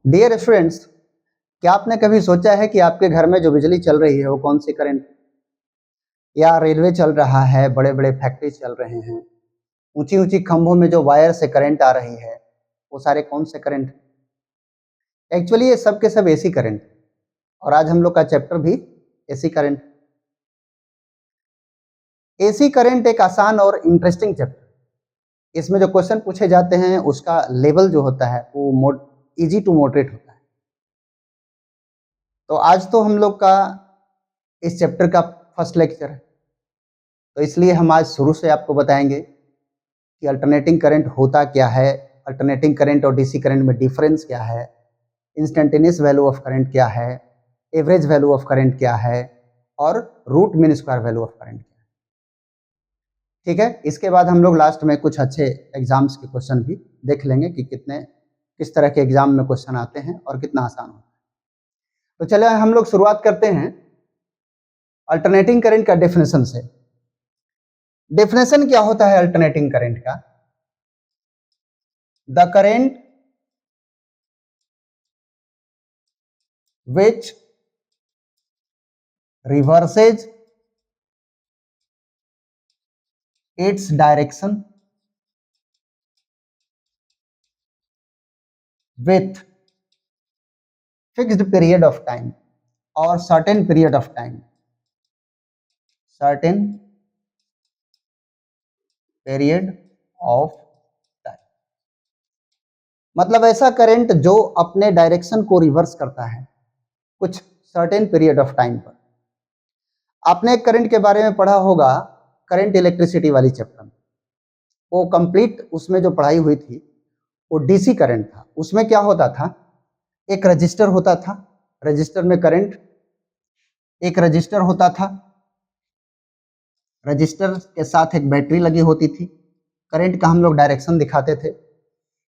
Dear students, क्या आपने कभी सोचा है कि आपके घर में जो बिजली चल रही है वो कौन सी करंट, या रेलवे चल रहा है, बड़े बड़े फैक्ट्री चल रहे हैं, ऊंची ऊंची खंभों में जो वायर से करंट आ रही है वो सारे कौन से करंट? एक्चुअली ये सब के सब एसी करंट। और आज हम लोग का चैप्टर भी एसी करंट। एसी करंट एक आसान और इंटरेस्टिंग चैप्टर। इसमें जो क्वेश्चन पूछे जाते हैं उसका लेवल जो होता है वो इजी टू मॉडरेट होता है। तो आज तो हम लोग का इस चैप्टर का फर्स्ट लेक्चर है, तो इसलिए हम आज शुरू से आपको बताएंगे कि अल्टरनेटिंग करंट होता क्या है, अल्टरनेटिंग करंट और डीसी करंट में डिफरेंस क्या है, इंस्टेंटेनियस वैल्यू ऑफ करंट क्या है, एवरेज वैल्यू ऑफ करंट क्या है, और root mean square value of current क्या है। ठीक है, इसके बाद हम लोग लास्ट में कुछ अच्छे एग्जाम्स के क्वेश्चन भी देख लेंगे कि किस तरह के एग्जाम में क्वेश्चन आते हैं और कितना आसान होता है। तो चलिए हम लोग शुरुआत करते हैं अल्टरनेटिंग करंट का डेफिनेशन से। डेफिनेशन क्या होता है अल्टरनेटिंग करंट का? The current which reverses its direction with fixed period of time or certain period of time, certain period of time। मतलब ऐसा करंट जो अपने डायरेक्शन को रिवर्स करता है कुछ सर्टेन पीरियड ऑफ टाइम पर। आपने करंट के बारे में पढ़ा होगा करंट इलेक्ट्रिसिटी वाली चैप्टर में। वो कंप्लीट उसमें जो पढ़ाई हुई थी वो डीसी करंट था। उसमें क्या होता था, एक रजिस्टर होता था, रजिस्टर में करंट, एक रजिस्टर होता था, रजिस्टर के साथ एक बैटरी लगी होती थी। करंट का हम लोग डायरेक्शन दिखाते थे,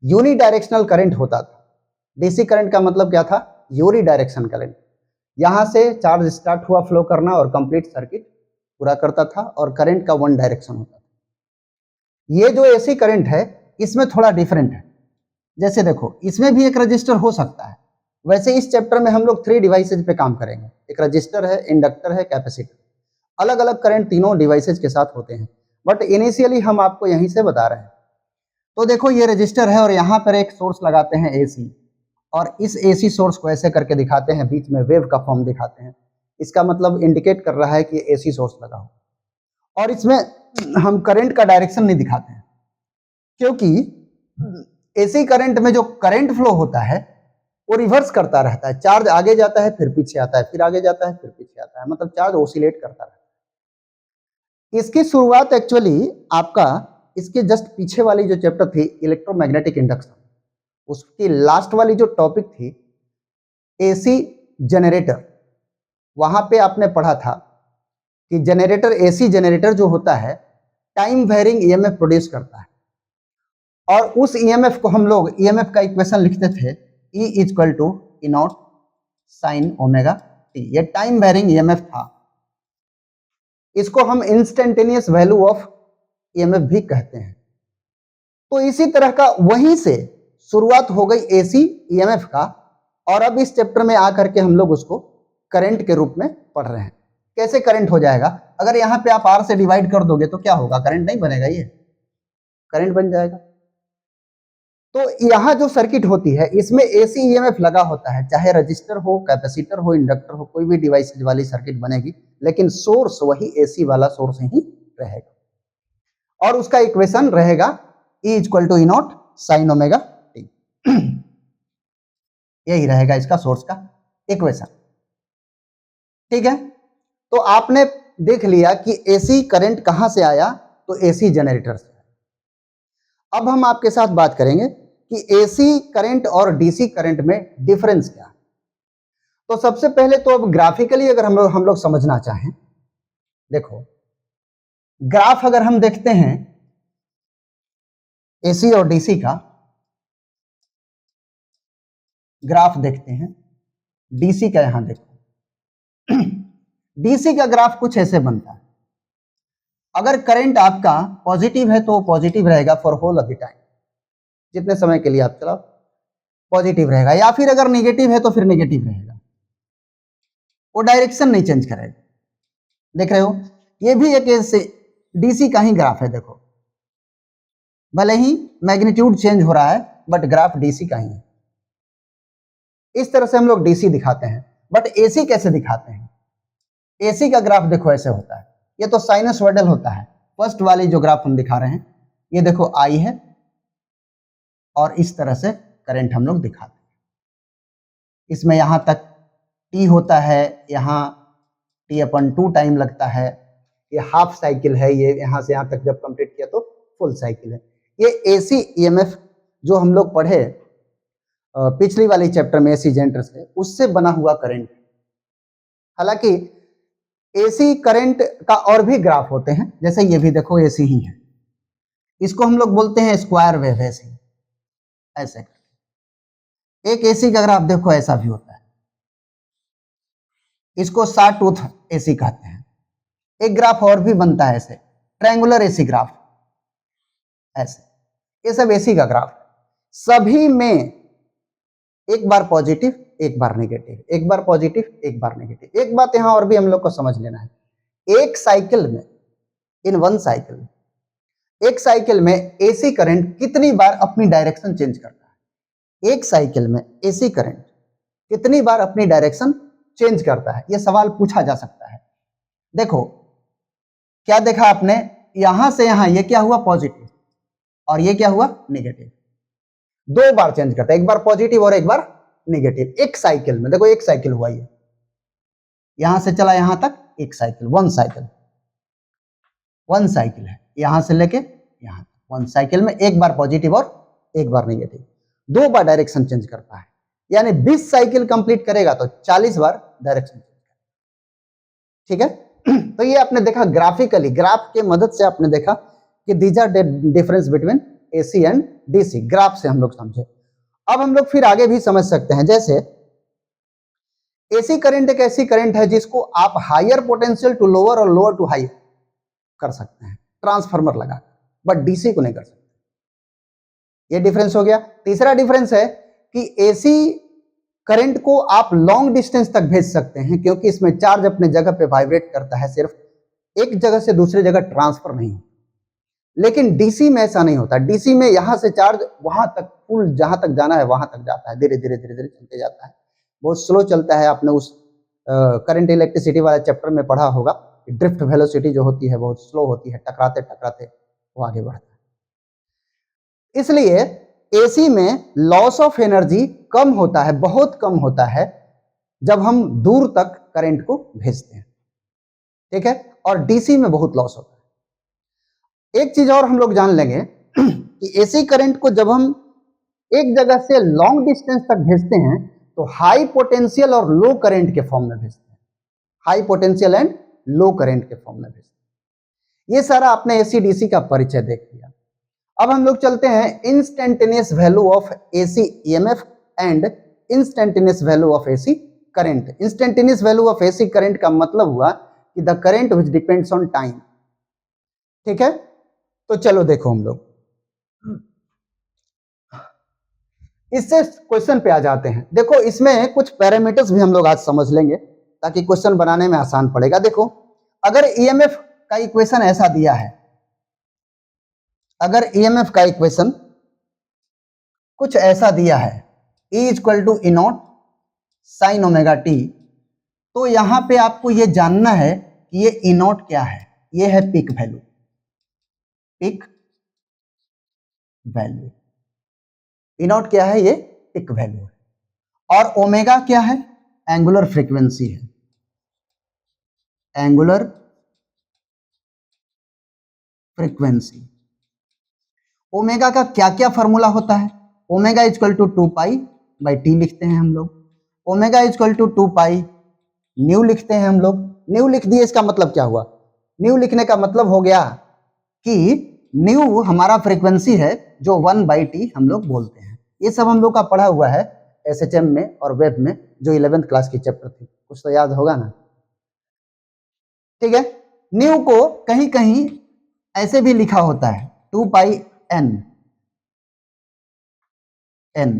यूनी डायरेक्शनल करंट होता था। डीसी करंट का मतलब क्या था? Uni direction current. यहां से चार्ज स्टार्ट हुआ फ्लो करना और कंप्लीट सर्किट पूरा करता था, और करंट का वन डायरेक्शन होता था। ये जो एसी करंट है इसमें थोड़ा डिफरेंट है। जैसे देखो, इसमें भी एक रजिस्टर हो सकता है। वैसे इस चैप्टर में हम लोग 3 डिवाइसेज पे काम करेंगे। एक रजिस्टर है, इंडक्टर है, कैपेसिटर। अलग अलग करंट तीनों डिवाइसेज के साथ होते हैं, बट इनिशियली हम आपको यहीं से बता रहे हैं। तो देखो, ये रजिस्टर है और यहाँ पर एक सोर्स लगाते हैं एसी, और इस एसी सोर्स को ऐसे करके दिखाते हैं, बीच में वेव का फॉर्म दिखाते हैं। इसका मतलब इंडिकेट कर रहा है कि एसी सोर्स लगा हो। और इसमें हम करंट का डायरेक्शन नहीं दिखाते हैं, क्योंकि एसी करंट में जो करंट फ्लो होता है वो रिवर्स करता रहता है। चार्ज आगे जाता है, फिर पीछे आता है, फिर आगे जाता है, फिर पीछे आता है, मतलब चार्ज ओसिलेट करता रहता है। इसकी शुरुआत एक्चुअली आपका इसके जस्ट पीछे वाली जो चैप्टर थी इलेक्ट्रोमैग्नेटिक इंडक्शन, उसकी लास्ट वाली जो टॉपिक थी एसी जनरेटर, वहां पे आपने पढ़ा था कि जनरेटर, एसी जनरेटर जो होता है टाइम वेरिंग ईएमएफ प्रोड्यूस करता है। और उस ईएमएफ को हम लोग ईएमएफ का इक्वेशन लिखते थे E equal to E naught sine omega t. ये टाइम वेरिंग ईएमएफ था। इसको हम इंस्टेंटेनियस वैल्यू ऑफ ईएमएफ भी कहते हैं। तो इसी तरह का वहीं से शुरुआत हो गई एसी ईएमएफ का, और अब इस चैप्टर में आकर के हम लोग उसको करंट के रूप में पढ़ रहे हैं। कैसे करंट हो जाएगा? अगर यहां पे आप आर से डिवाइड कर दोगे तो क्या होगा? करंट नहीं बनेगा, ये करंट बन जाएगा। तो यहां जो सर्किट होती है इसमें एसी ईएमएफ लगा होता है, चाहे रजिस्टर हो, कैपेसिटर हो, इंडक्टर हो, कोई भी डिवाइस वाली सर्किट बनेगी, लेकिन सोर्स वही एसी वाला सोर्स ही रहेगा। और उसका इक्वेशन रहेगा E equal to E naught sine omega t. यही रहेगा इसका सोर्स का इक्वेशन। ठीक है, तो आपने देख लिया कि एसी करंट कहां से आया, तो एसी जनरेटर से। अब हम आपके साथ बात करेंगे कि एसी करंट और डीसी करंट में डिफरेंस क्या है। तो सबसे पहले तो अब ग्राफिकली अगर हम लोग समझना चाहें, देखो ग्राफ अगर हम देखते हैं एसी और डीसी का ग्राफ देखते हैं, डीसी का यहां देखो, डीसी का ग्राफ कुछ ऐसे बनता है। अगर करंट आपका पॉजिटिव है तो पॉजिटिव रहेगा for whole of the time, जितने समय के लिए आप चलाओ। पॉजिटिव रहेगा, या फिर अगर नेगेटिव है तो फिर नेगेटिव रहेगा, वो डायरेक्शन नहीं चेंज करेगा। देख रहे हो, ये भी एक ऐसे डीसी का ही ग्राफ है। देखो, भले ही मैग्नीट्यूड चेंज हो रहा है बट ग्राफ डीसी का ही है। इस तरह से हम लोग डीसी दिखाते हैं। बट एसी कैसे दिखाते हैं? एसी का ग्राफ देखो ऐसे होता है, ये तो साइनसॉइडल होता है। फर्स्ट वाली जो ग्राफ हम दिखा रहे हैं, ये देखो आई है, और इस तरह से करंट हम लोग दिखाते हैं। इसमें यहां तक टी होता है, यहाँ T/2 टाइम लगता है, ये हाफ साइकिल है, ये यहां से यहां तक जब कंप्लीट किया तो फुल साइकिल है। ये एसी ईएमएफ जो हम लोग पढ़े पिछली वाली चैप्टर में एसी जनरेटर से, उससे बना हुआ करंट। हालांकि एसी करंट का और भी ग्राफ होते हैं, जैसे ये भी देखो एसी ही है, इसको हम लोग बोलते हैं स्क्वायर वेव एसी। ऐसे एक एसी का ग्राफ देखो ऐसा भी होता है, इसको शॉर्ट टूथ एसी कहते हैं। एक ग्राफ और भी बनता है ऐसे, ट्रायंगुलर एसी ग्राफ। ऐसे ये सब एसी का ग्राफ, सभी में एक बार पॉजिटिव एक बार नेगेटिव, एक बार पॉजिटिव एक बार नेगेटिव। एक बात यहां और भी हम लोग को समझ लेना है, एक साइकिल में, इन वन साइकिल, एक साइकिल में एसी करंट कितनी बार अपनी डायरेक्शन चेंज करता है? एक साइकिल में एसी करंट कितनी बार अपनी डायरेक्शन चेंज करता है, यह सवाल पूछा जा सकता है। देखो, क्या देखा आपने, यहां से यहां ये क्या हुआ पॉजिटिव, और ये क्या हुआ नेगेटिव। दो बार चेंज करता है, एक बार पॉजिटिव और एक बार नेगेटिव, एक साइकिल में। देखो एक साइकिल हुआ, ये यहां से चला यहां तक, एक cycle, one cycle, one cycle है, यहां से लेके यहां, वन साइकिल में एक बार पॉजिटिव और एक बार नेगेटिव, दो बार डायरेक्शन चेंज करता है। यानी 20 साइकिल कंप्लीट करेगा तो 40 बार डायरेक्शन चेंज करेगा। ठीक है, तो ये आपने देखा ग्राफिकली, ग्राफ के मदद से आपने देखा कि these are difference between AC and DC, graph से हम लोग समझे। अब हम लोग फिर आगे भी समझ सकते हैं, जैसे एसी करंट एक ऐसी करंट है जिसको आप हायर पोटेंशियल टू लोअर और लोअर टू हाई कर सकते हैं ट्रांसफार्मर लगा, बट डीसी को नहीं कर सकते। ये डिफरेंस हो गया। तीसरा डिफरेंस है कि एसी करंट को आप लॉन्ग डिस्टेंस तक भेज सकते हैं, क्योंकि इसमें चार्ज अपने जगह पे वाइब्रेट करता है, सिर्फ एक जगह से दूसरी जगह ट्रांसफर नहीं होता। लेकिन डीसी में ऐसा नहीं होता। डीसी में यहां से चार्ज वहां तक, फुल जहां तक जाना है वहां तक जाता है, धीरे धीरे धीरे धीरे चलते जाता है, बहुत स्लो चलता है। आपने उस करंट इलेक्ट्रिसिटी वाले चैप्टर में पढ़ा होगा, ड्रिफ्ट वेलोसिटी जो होती है बहुत स्लो होती है, टकराते टकराते वो आगे बढ़ता है। इसलिए एसी में लॉस ऑफ एनर्जी कम होता है, बहुत कम होता है, जब हम दूर तक करंट को भेजते हैं। ठीक है, और डीसी में बहुत लॉस होता है। एक चीज और हम लोग जान लेंगे कि एसी करंट को जब हम एक जगह से लॉन्ग डिस्टेंस तक भेजते हैं तो हाई पोटेंशियल और लो करंट के फॉर्म में भेजते हैं, high potential and low current के फॉर्म में भेजते हैं। ये सारा आपने एसी डीसी का परिचय देख लिया। अब हम लोग चलते हैं instantaneous value of AC EMF and instantaneous value of AC current. Instantaneous value of AC current का मतलब हुआ कि the current which depends on time. ठीक है, तो चलो देखो हम लोग इससे क्वेश्चन पे आ जाते हैं। देखो इसमें कुछ पैरामीटर्स भी हम लोग आज समझ लेंगे ताकि क्वेश्चन बनाने में आसान पड़ेगा। देखो, अगर ईएमएफ का इक्वेशन ऐसा दिया है, अगर ईएमएफ का इक्वेशन कुछ ऐसा दिया है, E equal to E naught sine omega t, तो यहां पे आपको ये जानना है कि ये ई नॉट क्या है। ये है peak value, peak value. E not क्या है? ये पीक वैल्यू है। और ओमेगा क्या है? एंगुलर फ्रीक्वेंसी है, एंगुलर फ्रीक्वेंसी। ओमेगा का क्या क्या फॉर्मूला होता है? Omega equal to 2 pi by T लिखते हैं हम लोग। Omega equal to 2 pi nu लिखते हैं हम लोग। न्यू लिख दिए, इसका मतलब क्या हुआ? न्यू लिखने का मतलब हो गया कि न्यू हमारा फ्रीक्वेंसी है जो 1 बाई टी हम लोग बोलते हैं। ये सब हम लोग का पढ़ा हुआ है एसएचएम में और वेब में, जो 11th क्लास की चैप्टर थी, कुछ तो याद होगा ना। ठीक है, न्यू को कहीं कहीं ऐसे भी लिखा होता है 2 पाई एन, एन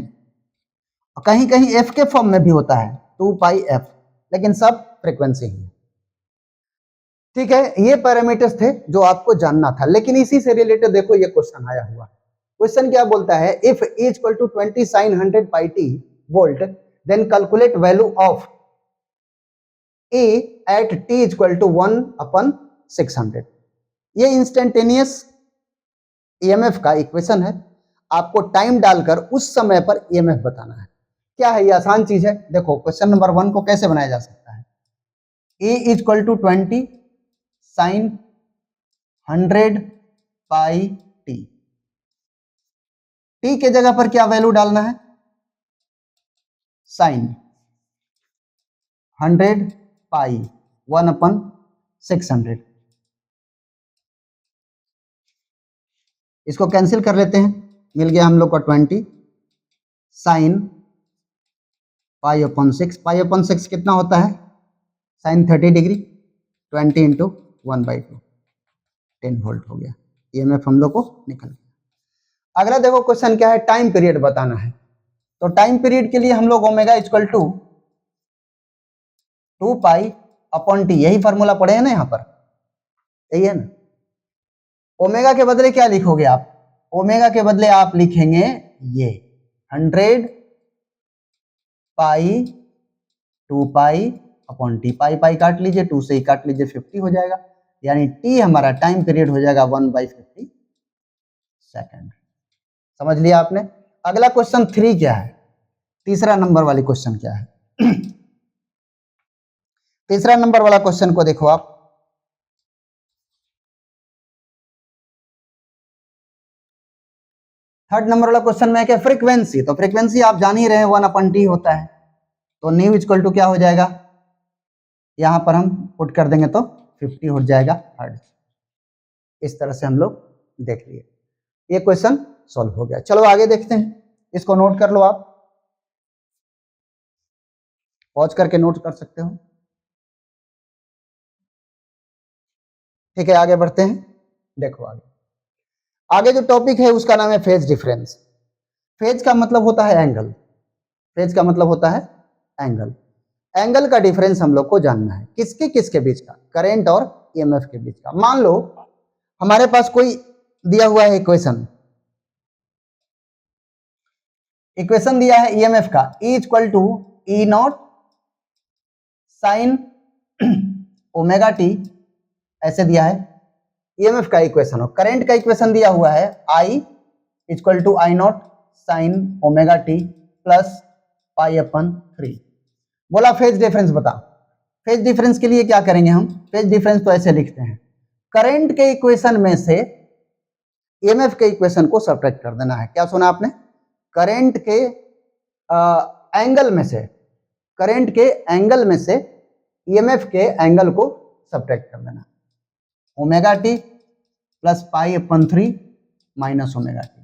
कहीं कहीं एफ के फॉर्म में भी होता है 2 पाई एफ, लेकिन सब फ्रीक्वेंसी ही है। ठीक है, ये पैरामीटर्स थे जो आपको जानना था। लेकिन इसी से रिलेटेड देखो ये क्वेश्चन आया हुआ। क्वेश्चन क्या बोलता है, if E equal to 20 sin 100 pi t volt then calculate value of E at t equal to 1/600। ये इंस्टेंटेनियस ईएमएफ का इक्वेशन है। आपको टाइम डालकर उस समय पर ईएमएफ बताना है। क्या है, ये आसान चीज है। देखो क्वेश्चन नंबर 1 को कैसे बनाया जा सकता है, E equal to 20 sin 100 pi t। T के जगह पर क्या वैल्यू डालना है, साइन 100 पाई 1/600। इसको कैंसिल कर लेते हैं, मिल गया हम लोग का 20 साइन पाई/6। पाई/6 कितना होता है, साइन 30 डिग्री, 20 इंटू 1/2 10 वोल्ट हो गया। ईएमएफ हम लोग को निकल गया। अगला देखो क्वेश्चन क्या है, टाइम पीरियड बताना है। तो टाइम पीरियड के लिए हम लोग omega equal to 2 pi upon T, यही फॉर्मूला पढ़े हैं ना यहाँ पर, यही है ना। ओमेगा के बदले क्या लिखोगे आप, ओमेगा के बदले आप लिखेंगे ये 100 पाई 2 pi upon T. Pi pi काट लीजिए, 2 से ही काट लीजिए, 50 हो जाएगा। यानी टी हमारा टाइम पीरियड हो जाएगा 1/50 सेकेंड। समझ लिया आपने। अगला क्वेश्चन 3 क्या है, तीसरा नंबर वाली क्वेश्चन क्या है तीसरा नंबर वाला क्वेश्चन को देखो आप। थर्ड नंबर वाला क्वेश्चन में क्या, फ्रीक्वेंसी। तो फ्रीक्वेंसी आप जान ही रहे हैं 1/t होता है। तो न्यू इक्वल टू क्या हो जाएगा, यहां पर हम पुट कर देंगे तो 50 हो जाएगा हर्ट्ज। इस तरह से हम लोग देख लिए, ये क्वेश्चन सॉल्व हो गया। चलो आगे देखते हैं, इसको नोट कर लो आप, पॉज करके नोट कर सकते हो। ठीक है, आगे बढ़ते हैं। देखो आगे आगे जो टॉपिक है उसका नाम है फेज डिफरेंस। फेज का मतलब होता है एंगल, फेज का मतलब होता है एंगल। एंगल का डिफरेंस हम लोग को जानना है, किसके किसके बीच का, करंट और ईएमएफ के बीच का। मान लो हमारे पास कोई दिया हुआ है इक्वेशन, इक्वेशन दिया है ईएमएफ का, E equal to E naught sine omega t, ऐसे दिया है ईएमएफ का इक्वेशन। और करंट का इक्वेशन दिया हुआ है I equal to I not sine omega T plus pi. बोला फेज डिफरेंस बता। फेज डिफरेंस के लिए क्या करेंगे हम, फेज डिफरेंस तो ऐसे लिखते हैं, करंट के इक्वेशन में से ईएमएफ के इक्वेशन को सब्ट्रैक्ट कर देना है। क्या सुना आपने, करंट के एंगल में से, करंट के एंगल में से ईएमएफ के एंगल को सब्ट्रैक्ट कर देना। Omega T plus pi minus omega T,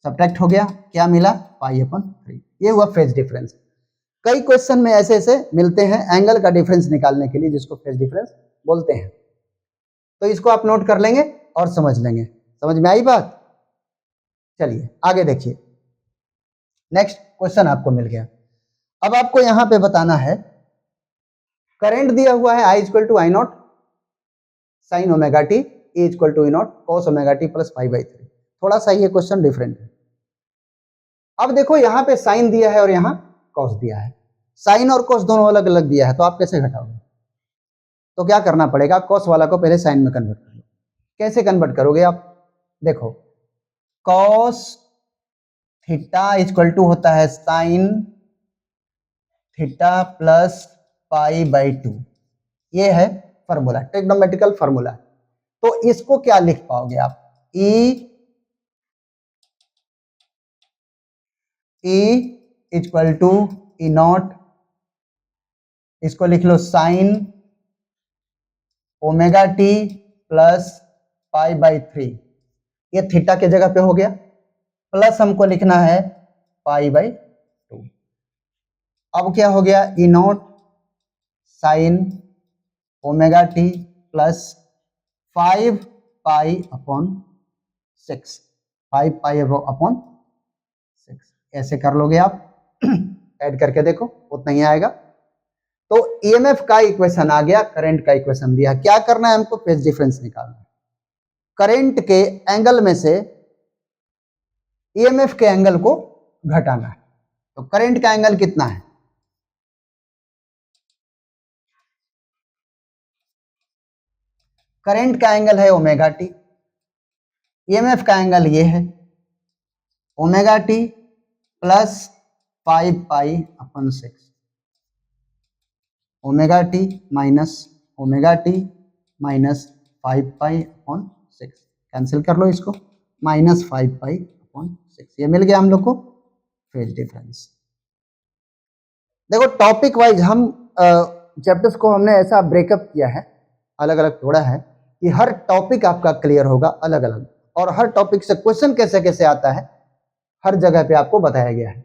subtract हो गया, क्या मिला, पाई/3। ये हुआ फेज डिफरेंस। कई क्वेश्चन में ऐसे ऐसे मिलते हैं एंगल का डिफरेंस निकालने के लिए, जिसको फेज डिफरेंस बोलते हैं। तो इसको आप नोट कर लेंगे और समझ लेंगे। समझ में आई बात। चलिए आगे देखिए, नेक्स्ट क्वेश्चन आपको मिल गया। अब आपको यहां पे बताना है, करंट दिया हुआ है I equal to I not sine omega T, E equal to E naught cos omega T plus pi. थोड़ा सा ये क्वेश्चन डिफरेंट है। अब देखो यहाँ पे साइन दिया है और यहाँ कॉस दिया है, साइन और कॉस दोनों अलग अलग दिया है, तो आप कैसे घटाओगे। तो क्या करना पड़ेगा, कॉस वाला को पहले साइन में कन्वर्ट कर लो। कैसे कन्वर्ट करोगे आप, देखो कॉस थीटा इक्वल टू होता है साइन थीटा प्लस पाई/2। ये है फॉर्मूला, ट्रिग्नोमेट्रिकल फॉर्मूला। तो इसको क्या लिख पाओगे आप, E equal to E naught, इसको लिख लो साइन ओमेगा टी प्लस पाई/3। ये थीटा के जगह पे हो गया, प्लस हमको लिखना है पाई/2। अब क्या हो गया, E naught sine omega T plus 5 pi, 5 pi. ऐसे कर लोगे आप ऐड करके देखो उतना ही आएगा। तो ईएमएफ का इक्वेशन आ गया, करंट का इक्वेशन दिया। क्या करना है हमको? फेज डिफरेंस निकालना है। करंट के एंगल में से ईएमएफ के एंगल को घटाना है। तो करंट का एंगल कितना है? करंट का एंगल है ओमेगा टी, ईएमएफ का एंगल ये है ओमेगा टी प्लस 5 पाई upon 6, omega T minus omega T minus 5 pi upon 6, cancel कर लो इसको, माइनस 5 पाई अपॉन 6, ये मिल गया हम लोग को फेज डिफरेंस। देखो टॉपिक वाइज हम चैप्टर्स को हमने ऐसा ब्रेकअप किया है, अलग अलग तोड़ा है कि हर टॉपिक आपका क्लियर होगा अलग अलग, और हर टॉपिक से क्वेश्चन कैसे कैसे आता है हर जगह पे आपको बताया गया है।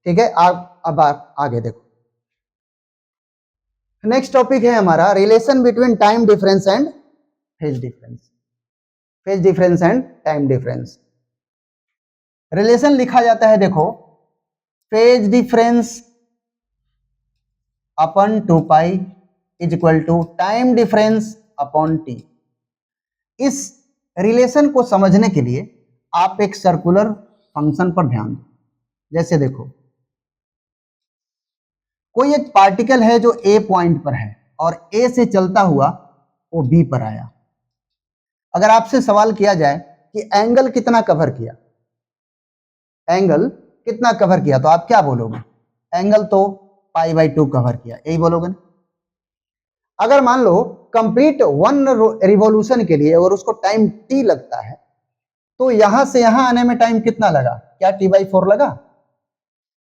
ठीक है, अब आप आगे देखो। नेक्स्ट टॉपिक है हमारा relation between time difference and phase difference. Phase difference and time difference relation लिखा जाता है, देखो phase difference upon 2 pi is equal to time difference upon T. इस रिलेशन को समझने के लिए आप एक सर्कुलर फंक्शन पर ध्यान दो। जैसे देखो कोई एक पार्टिकल है जो ए पॉइंट पर है और ए से चलता हुआ वो बी पर आया। अगर आपसे सवाल किया जाए कि एंगल कितना कवर किया, एंगल कितना कवर किया, तो आप क्या बोलोगे? एंगल तो पाई बाई 2 कवर किया, यही बोलोगे ना। अगर मान लो कंप्लीट 1 रिवॉल्यूशन के लिए और उसको टाइम टी लगता है, तो यहां से यहां आने में टाइम कितना लगा? क्या t/4 लगा?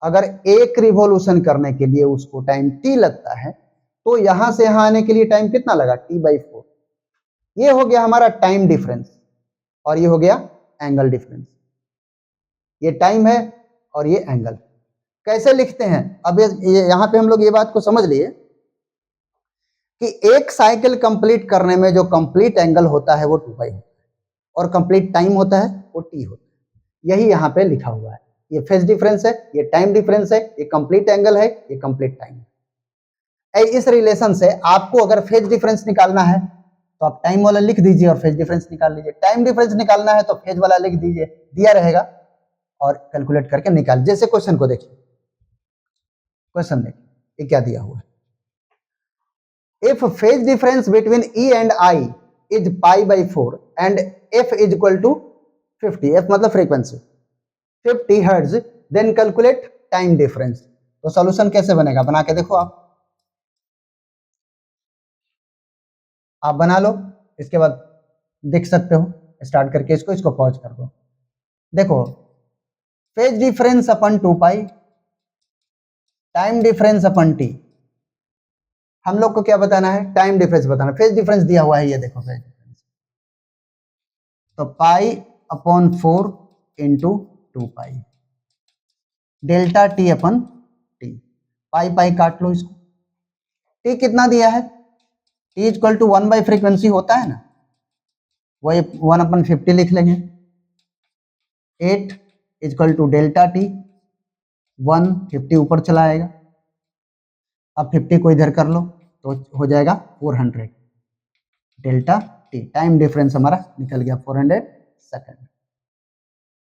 अगर एक रिवॉल्यूशन करने के लिए उसको टाइम टी लगता है, तो यहां से यहां आने के लिए टाइम कितना लगा? t/4। ये हो गया हमारा टाइम डिफरेंस और ये हो गया एंगल डिफरेंस। ये टाइम है और ये एंगल। कैसे लिखते हैं? अब यहां पे हम लोग ये बात को समझ लिए कि एक साइकिल कंप्लीट करने में जो कंप्लीट एंगल होता है वो 2 पाई होता है और कंप्लीट टाइम होता है वो टी होता है। यही यहाँ पे लिखा हुआ है। ये फेज डिफरेंस है, ये टाइम डिफरेंस है, ये कंप्लीट एंगल है, ये कंप्लीट टाइम है। इस रिलेशन से आपको अगर फेज डिफरेंस निकालना है तो आप टाइम वाला लिख दीजिए और फेज डिफरेंस निकाल लीजिए। टाइम डिफरेंस निकालना है तो फेज वाला लिख दीजिए, दिया रहेगा और कैलकुलेट करके निकाल। जैसे क्वेश्चन को देखिए, क्वेश्चन देखिए ये क्या दिया हुआ है। If phase difference between E and I is pi/4 and f is equal to 50, f मतलब frequency 50 hertz, then calculate time difference। तो सॉल्यूशन कैसे बनेगा? बना के देखो आप बना लो, इसके बाद देख सकते हो स्टार्ट करके इसको पॉज कर दो। देखो phase difference upon 2 pi, time difference upon T. हम लोग को क्या बताना है? टाइम डिफरेंस बताना। फेज डिफरेंस दिया हुआ है, ये देखो फेज डिफरेंस, तो π/4 into 2 pi delta T upon T. Pi pi काट लो इसको। टी कितना दिया है? T equal to 1 by frequency होता है ना, वही 1/50 लिख लेंगे। 8 इक्वल टू डेल्टा टी, 150 ऊपर चला आएगा। अब 50 को इधर कर लो तो हो जाएगा 400 डेल्टा टी। टाइम डिफरेंस हमारा निकल गया 400 सेकंड।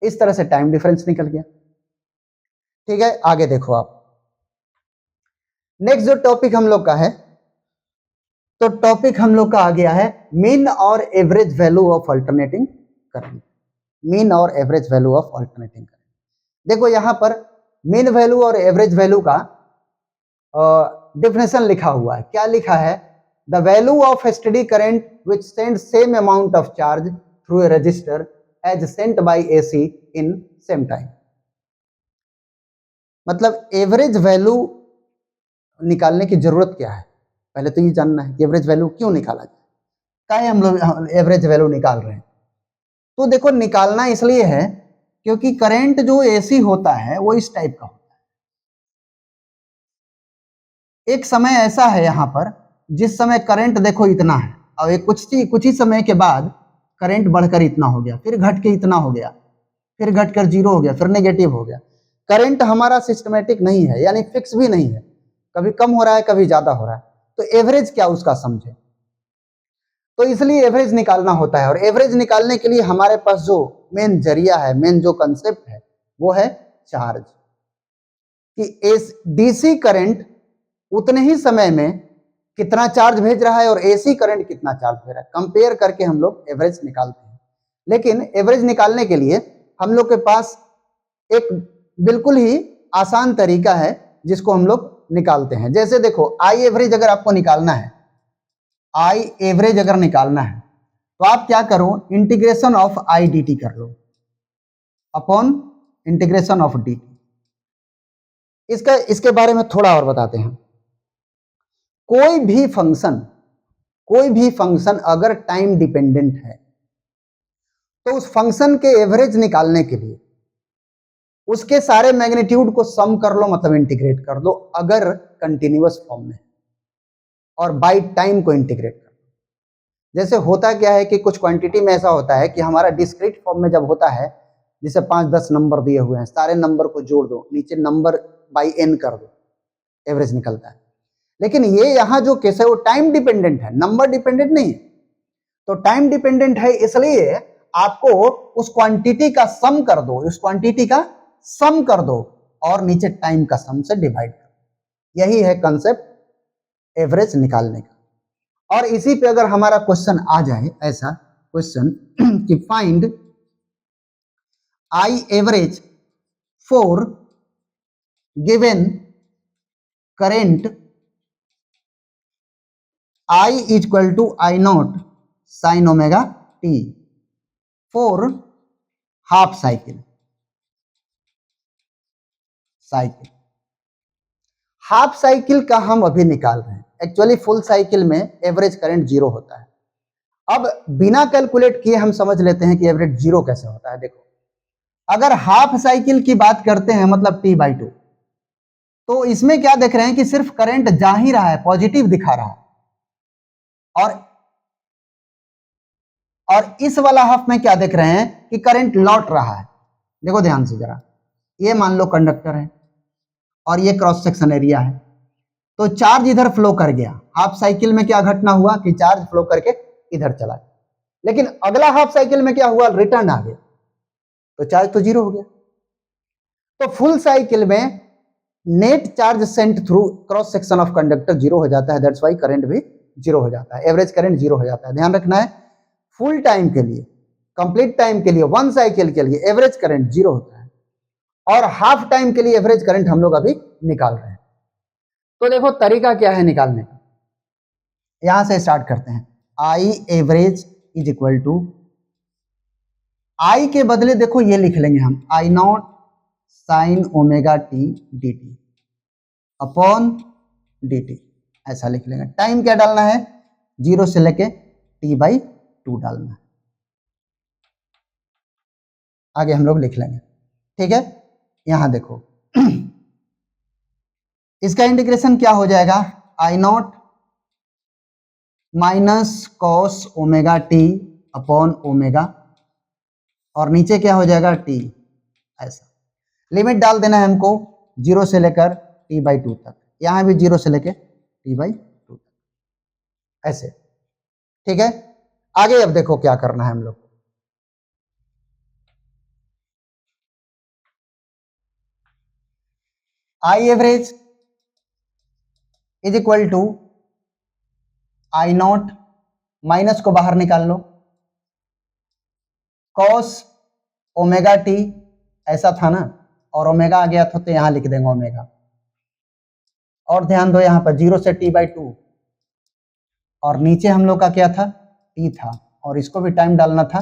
इस तरह से टाइम डिफरेंस निकल गया। ठीक है, आगे देखो आप। नेक्स्ट जो टॉपिक हम लोग का है, तो टॉपिक हम लोग का आ गया है मीन और average value of alternating current. Mean और average value of alternating current. देखो यहां पर मीन वैल्यू और एवरेज वैल्यू का डेफिनेशन लिखा हुआ है। क्या लिखा है? The value of steady current which send same amount of charge through a resistor as sent by AC in same time. मतलब एवरेज वैल्यू निकालने की जरूरत क्या है? पहले तो ये जानना है कि एवरेज वैल्यू क्यों निकाला जाए, काहे हम लोग एवरेज वैल्यू निकाल रहे हैं। तो देखो निकालना इसलिए है क्योंकि करंट जो एसी होता है वो इस टाइप का होता है। एक समय ऐसा है यहां पर जिस समय करंट देखो इतना है और एक कुछ ही समय के बाद करंट बढ़कर इतना हो गया, फिर घट के इतना हो गया, फिर घटकर 0 हो गया, फिर नेगेटिव हो गया। करंट हमारा सिस्टमेटिक नहीं है, यानी फिक्स भी नहीं है, कभी कम हो रहा है कभी ज्यादा हो रहा है, तो एवरेज क्या उसका समझे। तो इसलिए एवरेज निकालना होता है, और एवरेज निकालने के लिए हमारे पास जो मेन जरिया है, मेन जो कंसेप्ट है वो है चार्ज, कि एस डीसी करंट उतने ही समय में कितना चार्ज भेज रहा है और एसी करंट कितना चार्ज भेज रहा है, कंपेयर करके हम लोग एवरेज निकालते हैं। लेकिन एवरेज निकालने के लिए हम लोग के पास एक बिल्कुल ही आसान तरीका है जिसको हम लोग निकालते हैं। जैसे देखो, आई एवरेज अगर आपको निकालना है, आई एवरेज अगर निकालना है तो आप क्या करो, integration of I D T कर लो upon integration of D T. इसके बारे में थोड़ा और बताते हैं। कोई भी फंक्शन अगर टाइम डिपेंडेंट है तो उस फंक्शन के एवरेज निकालने के लिए उसके सारे मैग्नीट्यूड को सम कर लो, मतलब इंटीग्रेट कर दो अगर कंटिन्यूअस फॉर्म में, और बाय टाइम को इंटीग्रेट कर दो। जैसे होता क्या है कि कुछ क्वांटिटी में ऐसा होता है कि हमारा डिस्क्रीट फॉर्म में जब होता है, जैसे 5-10 नंबर दिए हुए हैं, सारे नंबर को जोड़ दो, नीचे नंबर बाई एन कर दो, एवरेज निकलता है। लेकिन ये यहाँ जो केस है वो टाइम डिपेंडेंट है, नंबर डिपेंडेंट नहीं है। तो टाइम डिपेंडेंट है, इसलिए आपको उस क्वांटिटी का सम कर दो, उस क्वांटिटी का सम कर दो और नीचे टाइम का सम से डिवाइड कर दो। यही है कंसेप्ट एवरेज निकालने का। और इसी पे अगर हमारा क्वेश्चन आ जाए, ऐसा क्वेश्चन कि find I average for given current I is equal to I naught sin omega t for half cycle. Half cycle का हम अभी निकाल रहे हैं, एक्चुअली फुल साइकिल में एवरेज करंट 0 होता है। अब बिना कैलकुलेट किए हम समझ लेते हैं कि एवरेज 0 कैसे होता है। देखो, अगर हाफ साइकिल की बात करते हैं, मतलब t/2, तो इसमें क्या देख रहे हैं कि सिर्फ करंट जा ही रहा है, पॉजिटिव दिखा रहा है, और इस वाला हाफ में क्या देख रहे हैं कि करंट लौट रहा है। देखो ध्यान से जरा, ये मान लो कंडक्टर है और ये क्रॉस सेक्शन एरिया है, तो चार्ज इधर फ्लो कर गया। हाफ साइकिल में क्या घटना हुआ कि चार्ज फ्लो करके इधर चला गया, लेकिन अगला हाफ साइकिल में क्या हुआ, रिटर्न आ गया, तो चार्ज तो 0 हो गया। तो फुल साइकिल में net charge Saint through cross section of conductor 0 हो जाता है, दैट्स वाई करंट भी 0 हो जाता है, एवरेज करंट 0 हो जाता है। ध्यान रखना है, फुल टाइम के लिए, कंप्लीट टाइम के लिए, वन साइकिल के लिए एवरेज करंट 0 होता है, और हाफ टाइम के लिए एवरेज करंट हम लोग अभी निकाल रहे हैं। तो देखो तरीका क्या है निकालने का, यहां से स्टार्ट करते हैं। I average is equal to, I के बदले देखो ये लिख लेंगे हम, I not sine omega T D T upon D T, ऐसा लिख लेंगे। टाइम क्या डालना है, 0 से लेके t/2 डालना है, आगे हम लोग लिख लेंगे, ठीक है। यहां देखो इसका इंटीग्रेशन क्या हो जाएगा, I naught minus cos omega T upon omega, और नीचे क्या हो जाएगा टी, ऐसा। लिमिट डाल देना है हमको 0 से लेकर t/2 तक, यहां भी 0 से लेकर t/2 तक, ऐसे, ठीक है। आगे अब देखो क्या करना है हम लोग, I average is equal to I naught, minus को बाहर निकाल लो, कॉस ओमेगा टी, ऐसा था ना, और ओमेगा आ गया था तो यहां लिख देंगे ओमेगा। और ध्यान दो यहां पर 0 से t/2, और नीचे हम लोग का क्या था, t था, और इसको भी टाइम डालना था,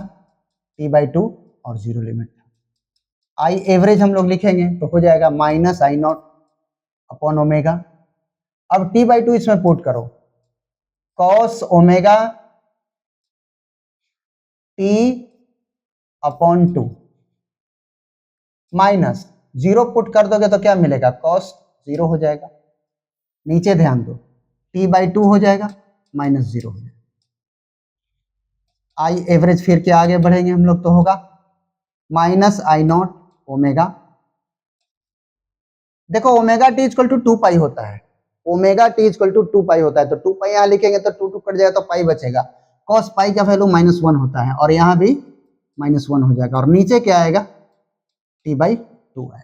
t/2 और 0 लिमिट था। आई एवरेज हम लोग लिखेंगे तो हो जाएगा minus I not upon omega. अब t/2 इसमें पुट करो, cos omega T upon 2 minus 0 put कर दोगे तो क्या मिलेगा, कॉस 0 हो जाएगा, नीचे ध्यान दो t/2 हो जाएगा, -0 हो जाएगा। आई एवरेज फिर के आगे बढ़ेंगे हम लोग तो होगा माइनस आई नॉट ओमेगा देखो ओमेगा टी इक्वल टू 2 पाई होता है, ओमेगा टी इक्वल टू 2 पाई होता है, तो 2 पाई यहाँ लिखेंगे तो 2 2 कट जाएगा तो पाई बचेगा, कॉस पाई का वैल्यू -1 होता है और यहाँ भी -1 हो जाएगा और नीचे क्या आएगा t/2 आएगा।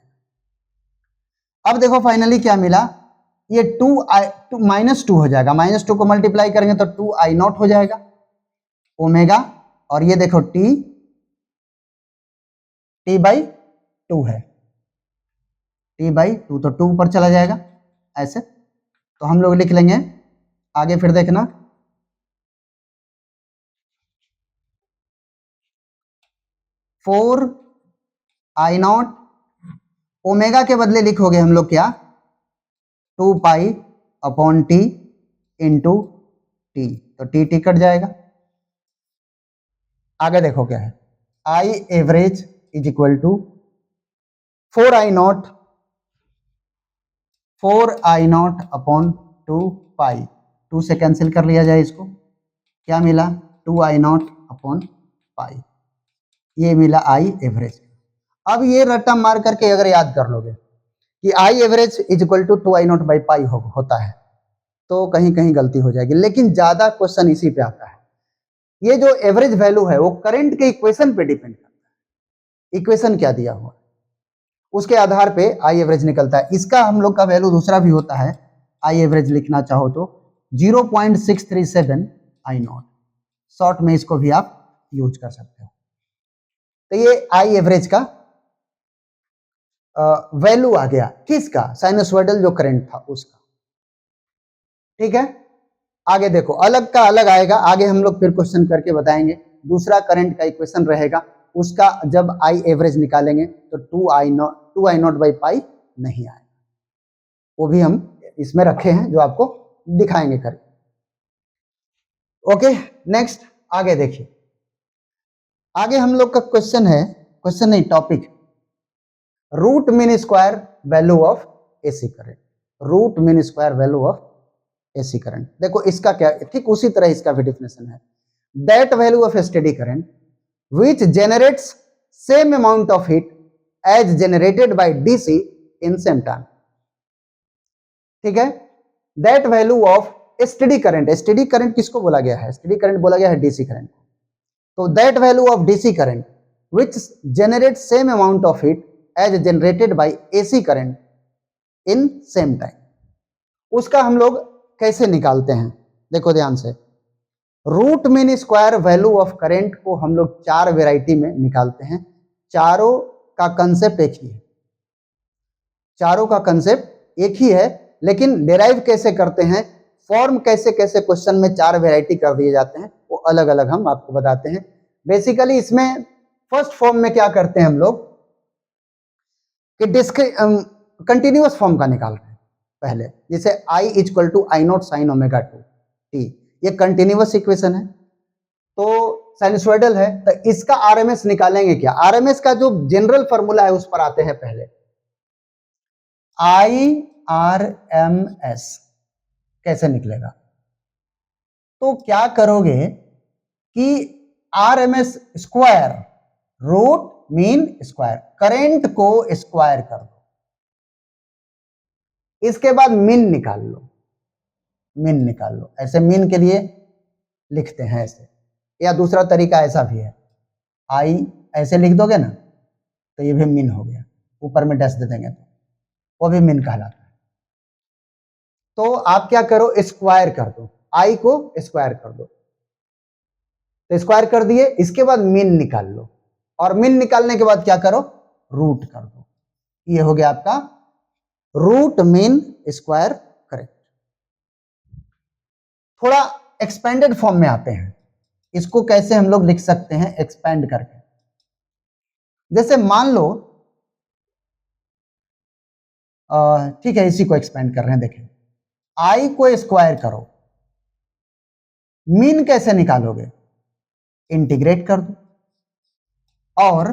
अब देखो फाइनली क्या मिला, ये 2 हो जाएगा, -2 को मल्टीप्लाई करेंगे तो 2i0 हो जाएगा ओमेगा, और ये देखो t/2 है, t/2 तो 2 ऊपर चला जाएगा ऐसे, तो हम लोग लिख लेंगे आगे, फिर देखना 4i0 ओमेगा के बदले लिखोगे हम लोग क्या 2 पाई/t इंटू टी, तो टी कट जाएगा। आगे देखो क्या है, I average is equal to 4i0 upon 2 pi, 2 से कैंसिल कर लिया जाए इसको, क्या मिला 2i0 अपॉन पाई, ये मिला आई एवरेज। अब ये रट्टा मार करके अगर याद कर लोगे कि I average is equal to 2i0/पाई होता है तो कहीं कहीं गलती हो जाएगी, लेकिन ज्यादा क्वेश्चन इसी पे आता है। ये जो एवरेज वैल्यू है वो करंट के इक्वेशन पे डिपेंड करता है, इक्वेशन क्या दिया हुआ उसके आधार पे आई एवरेज निकलता है। इसका हम लोग का वैल्यू दूसरा भी होता है, आई एवरेज लिखना चाहो तो 0.637 i0, शॉर्ट में इसको भी आप यूज कर सकते हो। तो ये आई एवरेज का वैल्यू आ गया, किसका, साइनसोइडल जो करंट था उसका। ठीक है, आगे देखो अलग का अलग आएगा, आगे हम लोग फिर क्वेश्चन करके बताएंगे। दूसरा करंट का इक्वेशन रहेगा, उसका जब आई एवरेज निकालेंगे तो 2i0/पाई नहीं आएगा, वो भी हम इसमें रखे हैं जो आपको दिखाएंगे करके। ओके नेक्स्ट, आगे देखिए, आगे हम लोग का क्वेश्चन है, क्वेश्चन नहीं topic, root mean square value of AC current, root mean square value of AC current. देखो इसका क्या, ठीक उसी तरह इसका भी डिफिनेशन है, that value of steady current which generates same amount of heat as generated by DC in same time. ठीक है, that value of steady current, steady current किसको बोला गया है, स्टेडी करंट बोला गया है डीसी करंट, तो that value of DC current which generate same amount of heat as generated by AC current in same time, उसका हम लोग कैसे निकालते हैं, देखो ध्यान से। Root mean square value of current को हम लोग 4 वेराइटी में निकालते हैं, चारों का कंसेप्ट एक ही है, चारों का कंसेप्ट एक ही है, लेकिन डिराइव कैसे करते हैं, फॉर्म कैसे कैसे क्वेश्चन में 4 वेराइटी कर दिए जाते हैं वो अलग अलग हम आपको बताते हैं। बेसिकली इसमें फर्स्ट फॉर्म में क्या करते हैं हम लोग कि कंटिन्यूअस फॉर्म का निकाल रहे हैं पहले, जैसे I equal to I0 sine omega 2t, ये कंटिन्यूअस इक्वेशन है, तो साइनसोइडल है, तो इसका आरएमएस निकालेंगे क्या, आरएमएस का जो जनरल फॉर्मूला है उस पर आते हैं पहले, IRMS कैसे निकलेगा, तो क्या करोगे कि RMS square root mean square, current को स्क्वायर कर दो, इसके बाद मीन निकाल लो, मीन निकाल लो, ऐसे मीन के लिए लिखते हैं ऐसे, या दूसरा तरीका ऐसा भी है, आई ऐसे लिख दोगे ना तो ये भी मीन हो गया, ऊपर में डैश दे देंगे तो वो भी मीन कहलाता है। तो आप क्या करो, स्क्वायर कर दो, आई को स्क्वायर कर दो, तो स्क्वायर कर दिए, इसके बाद मीन निकाल लो, और मीन निकालने के बाद क्या करो, रूट कर दो, ये हो गया आपका रूट मीन स्क्वायर करेक्ट। थोड़ा एक्सपेंडेड फॉर्म में आते हैं, इसको कैसे हम लोग लिख सकते हैं एक्सपेंड करके, जैसे मान लो ठीक है इसी को एक्सपेंड कर रहे हैं, देखें आई को स्क्वायर करो, मीन कैसे निकालोगे, इंटीग्रेट कर दो, और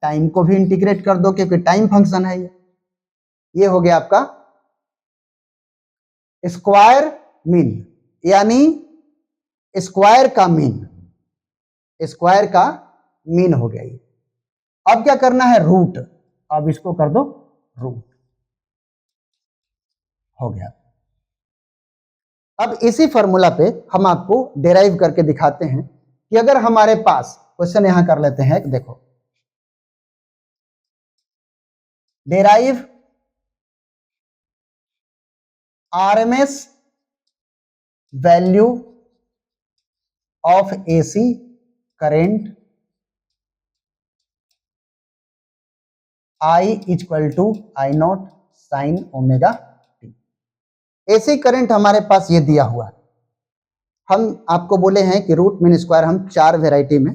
टाइम को भी इंटीग्रेट कर दो क्योंकि टाइम फंक्शन है ये हो गया आपका स्क्वायर मीन, यानी स्क्वायर का मीन, स्क्वायर का मीन हो गया ये। अब क्या करना है, रूट, अब इसको कर दो रूट, हो गया। अब इसी फॉर्मूला पे हम आपको डेराइव करके दिखाते हैं कि अगर हमारे पास क्वेश्चन यहां कर लेते हैं, देखो derive RMS value of AC current I equal to I not sine omega t. AC current हमारे पास ये दिया हुआ है। हम आपको बोले हैं कि रूट मीन स्क्वायर हम 4 वेराइटी में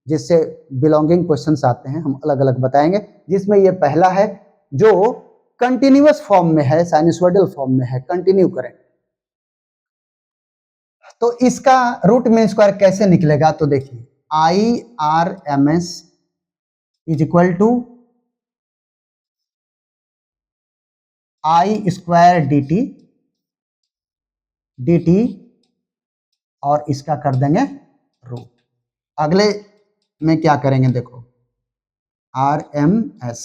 जिससे बिलोंगिंग क्वेश्चंस आते हैं हम अलग अलग बताएंगे, जिसमें ये पहला है जो कंटिन्यूअस फॉर्म में है, साइनसोइडल फॉर्म में है, कंटिन्यू करंट। तो इसका रूट मीन स्क्वायर कैसे निकलेगा, तो देखिए I R M S is equal to I square d t और इसका कर देंगे रूट। अगले में क्या करेंगे, देखो R M S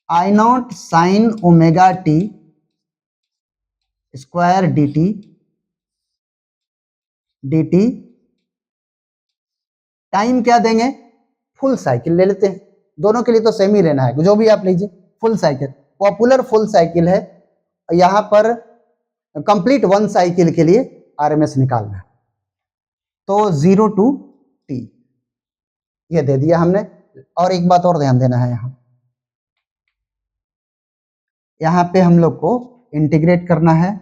I not sine omega t square d t time क्या देंगे, फुल साइकिल ले लेते हैं, दोनों के लिए तो सेम ही लेना है, जो भी आप लीजिए full cycle, popular full cycle है। यहां पर कंप्लीट 1 साइकिल के लिए आरएमएस निकालना है, तो 0 टू टी ये दे दिया हमने। और एक बात और ध्यान देना है, यहाँ पे हम लोग को इंटीग्रेट करना है,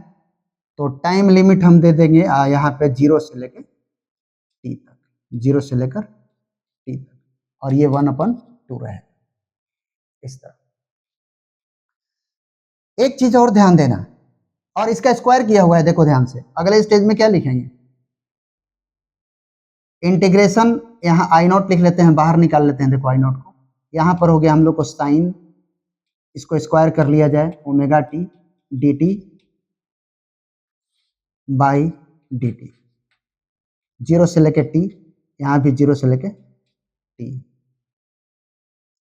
तो टाइम लिमिट हम दे देंगे यहाँ पे 0 से लेकर टी तक, 0 से लेकर टी तक, और ये 1/2 रहे इस तरह। एक चीज और ध्यान देना, और इसका स्क्वायर किया हुआ है, देखो ध्यान से। अगले स्टेज में क्या लिखेंगे, इंटीग्रेशन, यहाँ आई नॉट लिख लेते हैं, बाहर निकाल लेते हैं, देखो आई नॉट को यहाँ पर हो गया हम लोग को साइन, इसको स्क्वायर कर लिया जाए omega T D T by D T, 0 से लेके टी, यहाँ भी 0 से लेके टी,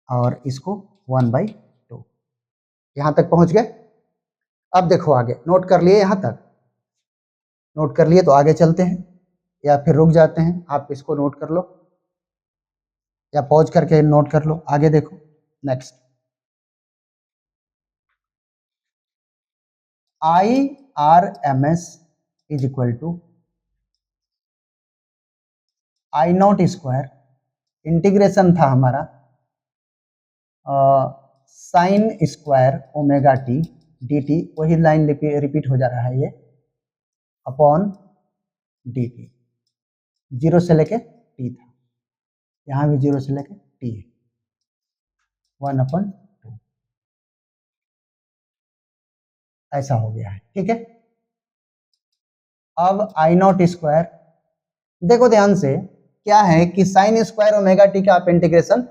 और इसको 1/2, यहाँ तक पहुँच गए। अब देखो आगे, नोट कर लिए, यहाँ तक नोट कर लिए, तो आगे चलते हैं या फिर रुक जाते हैं, आप इसको नोट कर लो या पॉज करके नोट कर लो, आगे देखो next. I R M S is equal to I naught square, integration था हमारा sine square omega T D t, वही लाइन रिपीट हो जा रहा है ये, अपॉन डी टी, 0 से लेके टी था, यहाँ भी 0 से लेके टी है, 1/2 ऐसा हो गया है, ठीक है। अब आई नॉट स्क्वायर, देखो ध्यान से, क्या है कि साइन स्क्वायर ओमेगा टी का आप इंटीग्रेशन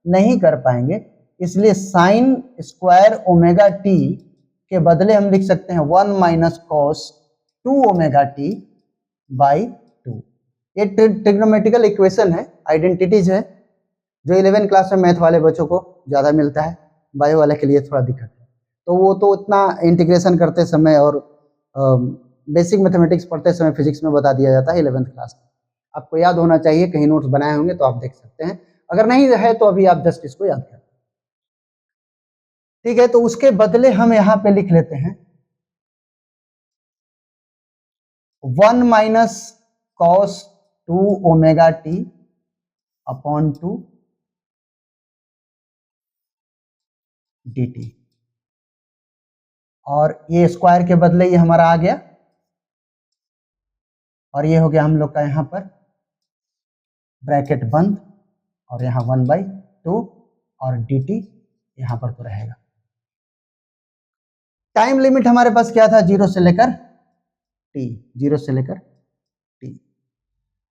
नहीं कर पाएंगे, इसलिए साइन स्क्वायर ओमेगा टी के बदले हम लिख सकते हैं 1 minus cos 2 omega T by 2। ये ट्रिग्नोमेट्रिकल इक्वेशन है, आइडेंटिटीज है, जो 11 क्लास में मैथ वाले बच्चों को ज़्यादा मिलता है, बायो वाले के लिए थोड़ा दिक्कत है। तो वो तो इतना इंटीग्रेशन करते समय और बेसिक मैथमेटिक्स पढ़ते समय फिजिक्स में बता दिया जाता है 11th क्लास में, आपको याद होना चाहिए, कहीं नोट्स बनाए होंगे तो आप देख सकते हैं, अगर नहीं है तो अभी आप जस्ट इसको याद करें, ठीक है। तो उसके बदले हम यहाँ पे लिख लेते हैं 1 minus cos 2 omega T upon 2 D t, और ये स्क्वायर के बदले ये हमारा आ गया, और ये हो गया हम लोग का यहाँ पर ब्रैकेट बंद, और यहाँ 1/2, और डी टी यहाँ पर तो रहेगा। टाइम लिमिट हमारे पास क्या था, 0 से लेकर टी, 0 से लेकर टी।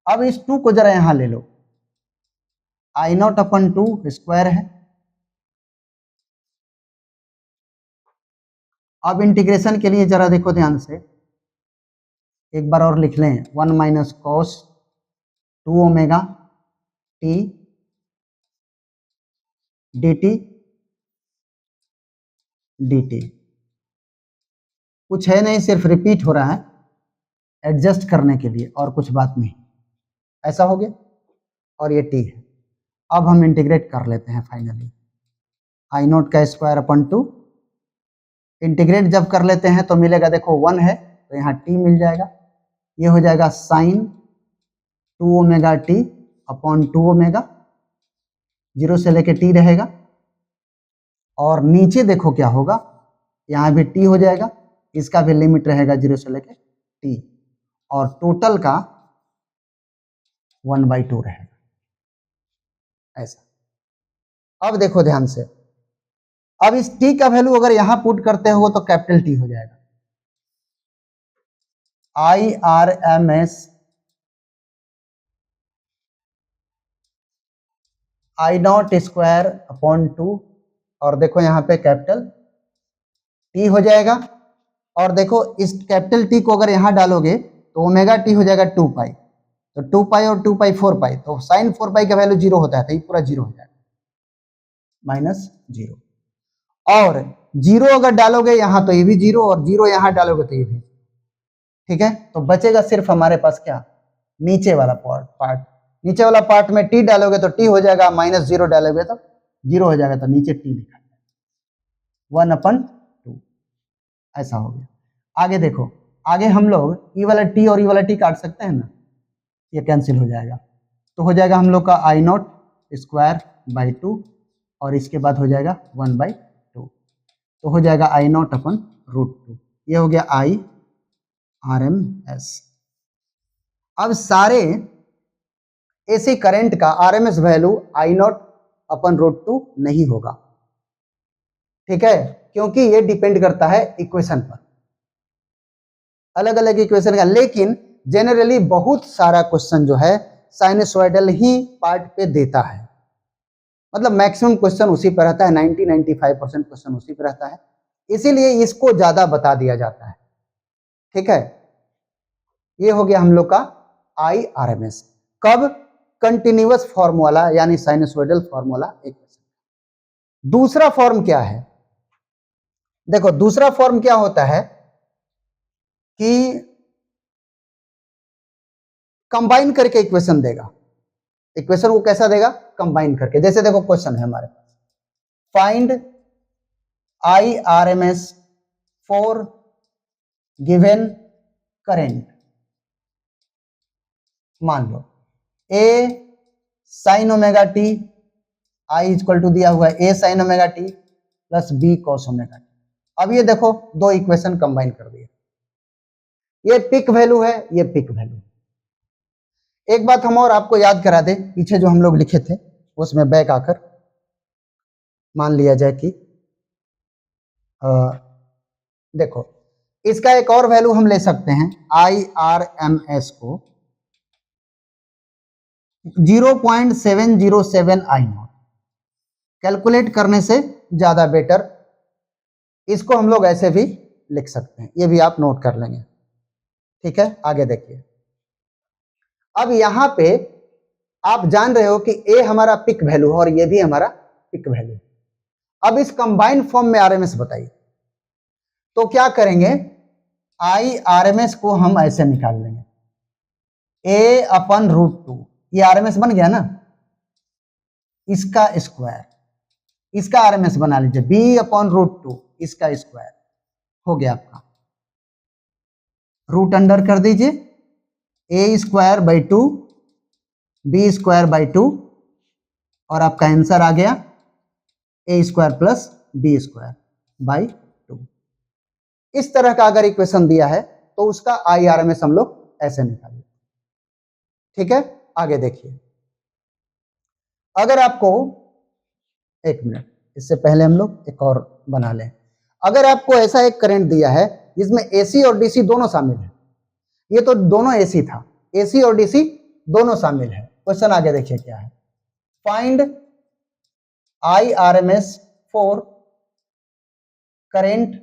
अब इस 2 को जरा यहां ले लो, आई नॉट अपन 2 स्क्वायर है। अब इंटीग्रेशन के लिए जरा देखो ध्यान से, एक बार और लिख लें, 1 minus cos 2 omega T D T dt। कुछ है नहीं, सिर्फ रिपीट हो रहा है एडजस्ट करने के लिए, और कुछ बात नहीं। ऐसा हो गया, और ये t है। अब हम इंटीग्रेट कर लेते हैं फाइनली। आई नोट का स्क्वायर अपन 2, इंटीग्रेट जब कर लेते हैं तो मिलेगा, देखो 1 है तो यहाँ t मिल जाएगा, ये हो जाएगा sine 2 omega t upon 2 omega, 0 से लेके t रहेगा, और नीचे देखो क्या होगा, यहाँ भी t हो जाएगा, इसका भी लिमिट रहेगा 0 से लेके t, और टोटल का 1/2 रहेगा। ऐसा। अब देखो ध्यान से, अब इस t का वैल्यू अगर यहां पुट करते हो तो कैपिटल T हो जाएगा, IRMS आई नॉट स्क्वायर अपॉन 2, और देखो यहाँ पे कैपिटल T हो जाएगा, और देखो इस कैपिटल T को अगर यहाँ डालोगे तो ओमेगा t हो जाएगा 2 पाई, तो 2 पाई और 2 पाई 4 पाई, तो साइन 4 पाई का वैल्यू 0 होता है, तो ये पूरा 0 हो जाएगा, -0। और 0 अगर डालोगे यहाँ तो ये भी 0, और 0 यहाँ डालोगे तो ये भी, ठीक है। तो बचेगा सिर्फ हमारे पास क्या, नीचे वाला पार्ट। नीचे वाला पार्ट में t डालोगे तो t हो जाएगा, -0 डालोगे तो 0 हो जाएगा, तो नीचे t लिखा 1/2। ऐसा हो गया। आगे देखो, आगे हम लोग ई वाला t और ई वाला t काट सकते हैं ना, ये कैंसिल हो जाएगा, तो हो जाएगा हम लोग का आई नॉट स्क्वायर बाई 2, और इसके बाद हो जाएगा 1/2, तो हो जाएगा आई नॉट अपन √2। ये हो गया IRMS। अब सारे एसी करंट का आरएमएस वैल्यू आई नॉट अपन √2 नहीं होगा, ठीक है, क्योंकि ये डिपेंड करता है इक्वेशन पर, अलग अलग इक्वेशन का। लेकिन जनरली बहुत सारा क्वेश्चन जो है साइनसॉइडल ही पार्ट पे देता है, मतलब मैक्सिमम क्वेश्चन उसी पर रहता है, 90-95% क्वेश्चन उसी पर रहता है, इसीलिए इसको ज्यादा बता दिया जाता है, ठीक है। ये हो गया हम लोग का IRMS। कब, कंटिन्यूअस फॉर्मूला यानी साइनसॉइडल फॉर्मूला इक्वेशन। दूसरा फॉर्म क्या है, देखो दूसरा फॉर्म क्या होता है कि कंबाइन करके इक्वेशन देगा। इक्वेशन को कैसा देगा, कंबाइन करके। जैसे देखो क्वेश्चन है हमारे पास, find IRMS for given current. मान लो A sine omega T, I equal to दिया हुआ है A sine omega T plus B cos omega T. अब ये देखो दो इक्वेशन कंबाइन कर दिया, ये पिक वैल्यू है, ये पिक वैल्यू। एक बात हम और आपको याद करा दे, पीछे जो हम लोग लिखे थे उसमें बैक आकर मान लिया जाए कि देखो इसका एक और वैल्यू हम ले सकते हैं, IRMS को 0.707 आई नॉट। कैलकुलेट करने से ज्यादा बेटर इसको हम लोग ऐसे भी लिख सकते हैं, ये भी आप नोट कर लेंगे, ठीक है। आगे देखिए, अब यहां पे आप जान रहे हो कि A हमारा पिक वैल्यू है और ये भी हमारा पिक वैल्यू। अब इस कंबाइंड फॉर्म में आरएमएस बताइए, तो क्या करेंगे, IRMS को हम ऐसे निकाल लेंगे, A/√2, ये आरएमएस बन गया ना, इसका स्क्वायर, इसका आरएमएस बना लीजिए B/√2, इसका स्क्वायर हो गया आपका, रूट अंडर कर दीजिए, A²/2 B²/2, और आपका आंसर आ गया A² प्लस B²/2। इस तरह का अगर इक्वेशन दिया है तो उसका IRMS हम लोग ऐसे निकालेंगे, ठीक है। आगे देखिए, अगर आपको, एक मिनट, इससे पहले हम लोग एक और बना लें। अगर आपको ऐसा एक करंट दिया है जिसमें AC और DC दोनों शामिल है, ये तो दोनों AC था, AC और DC दोनों शामिल है। क्वेश्चन आगे देखिए क्या है, find IRMS for current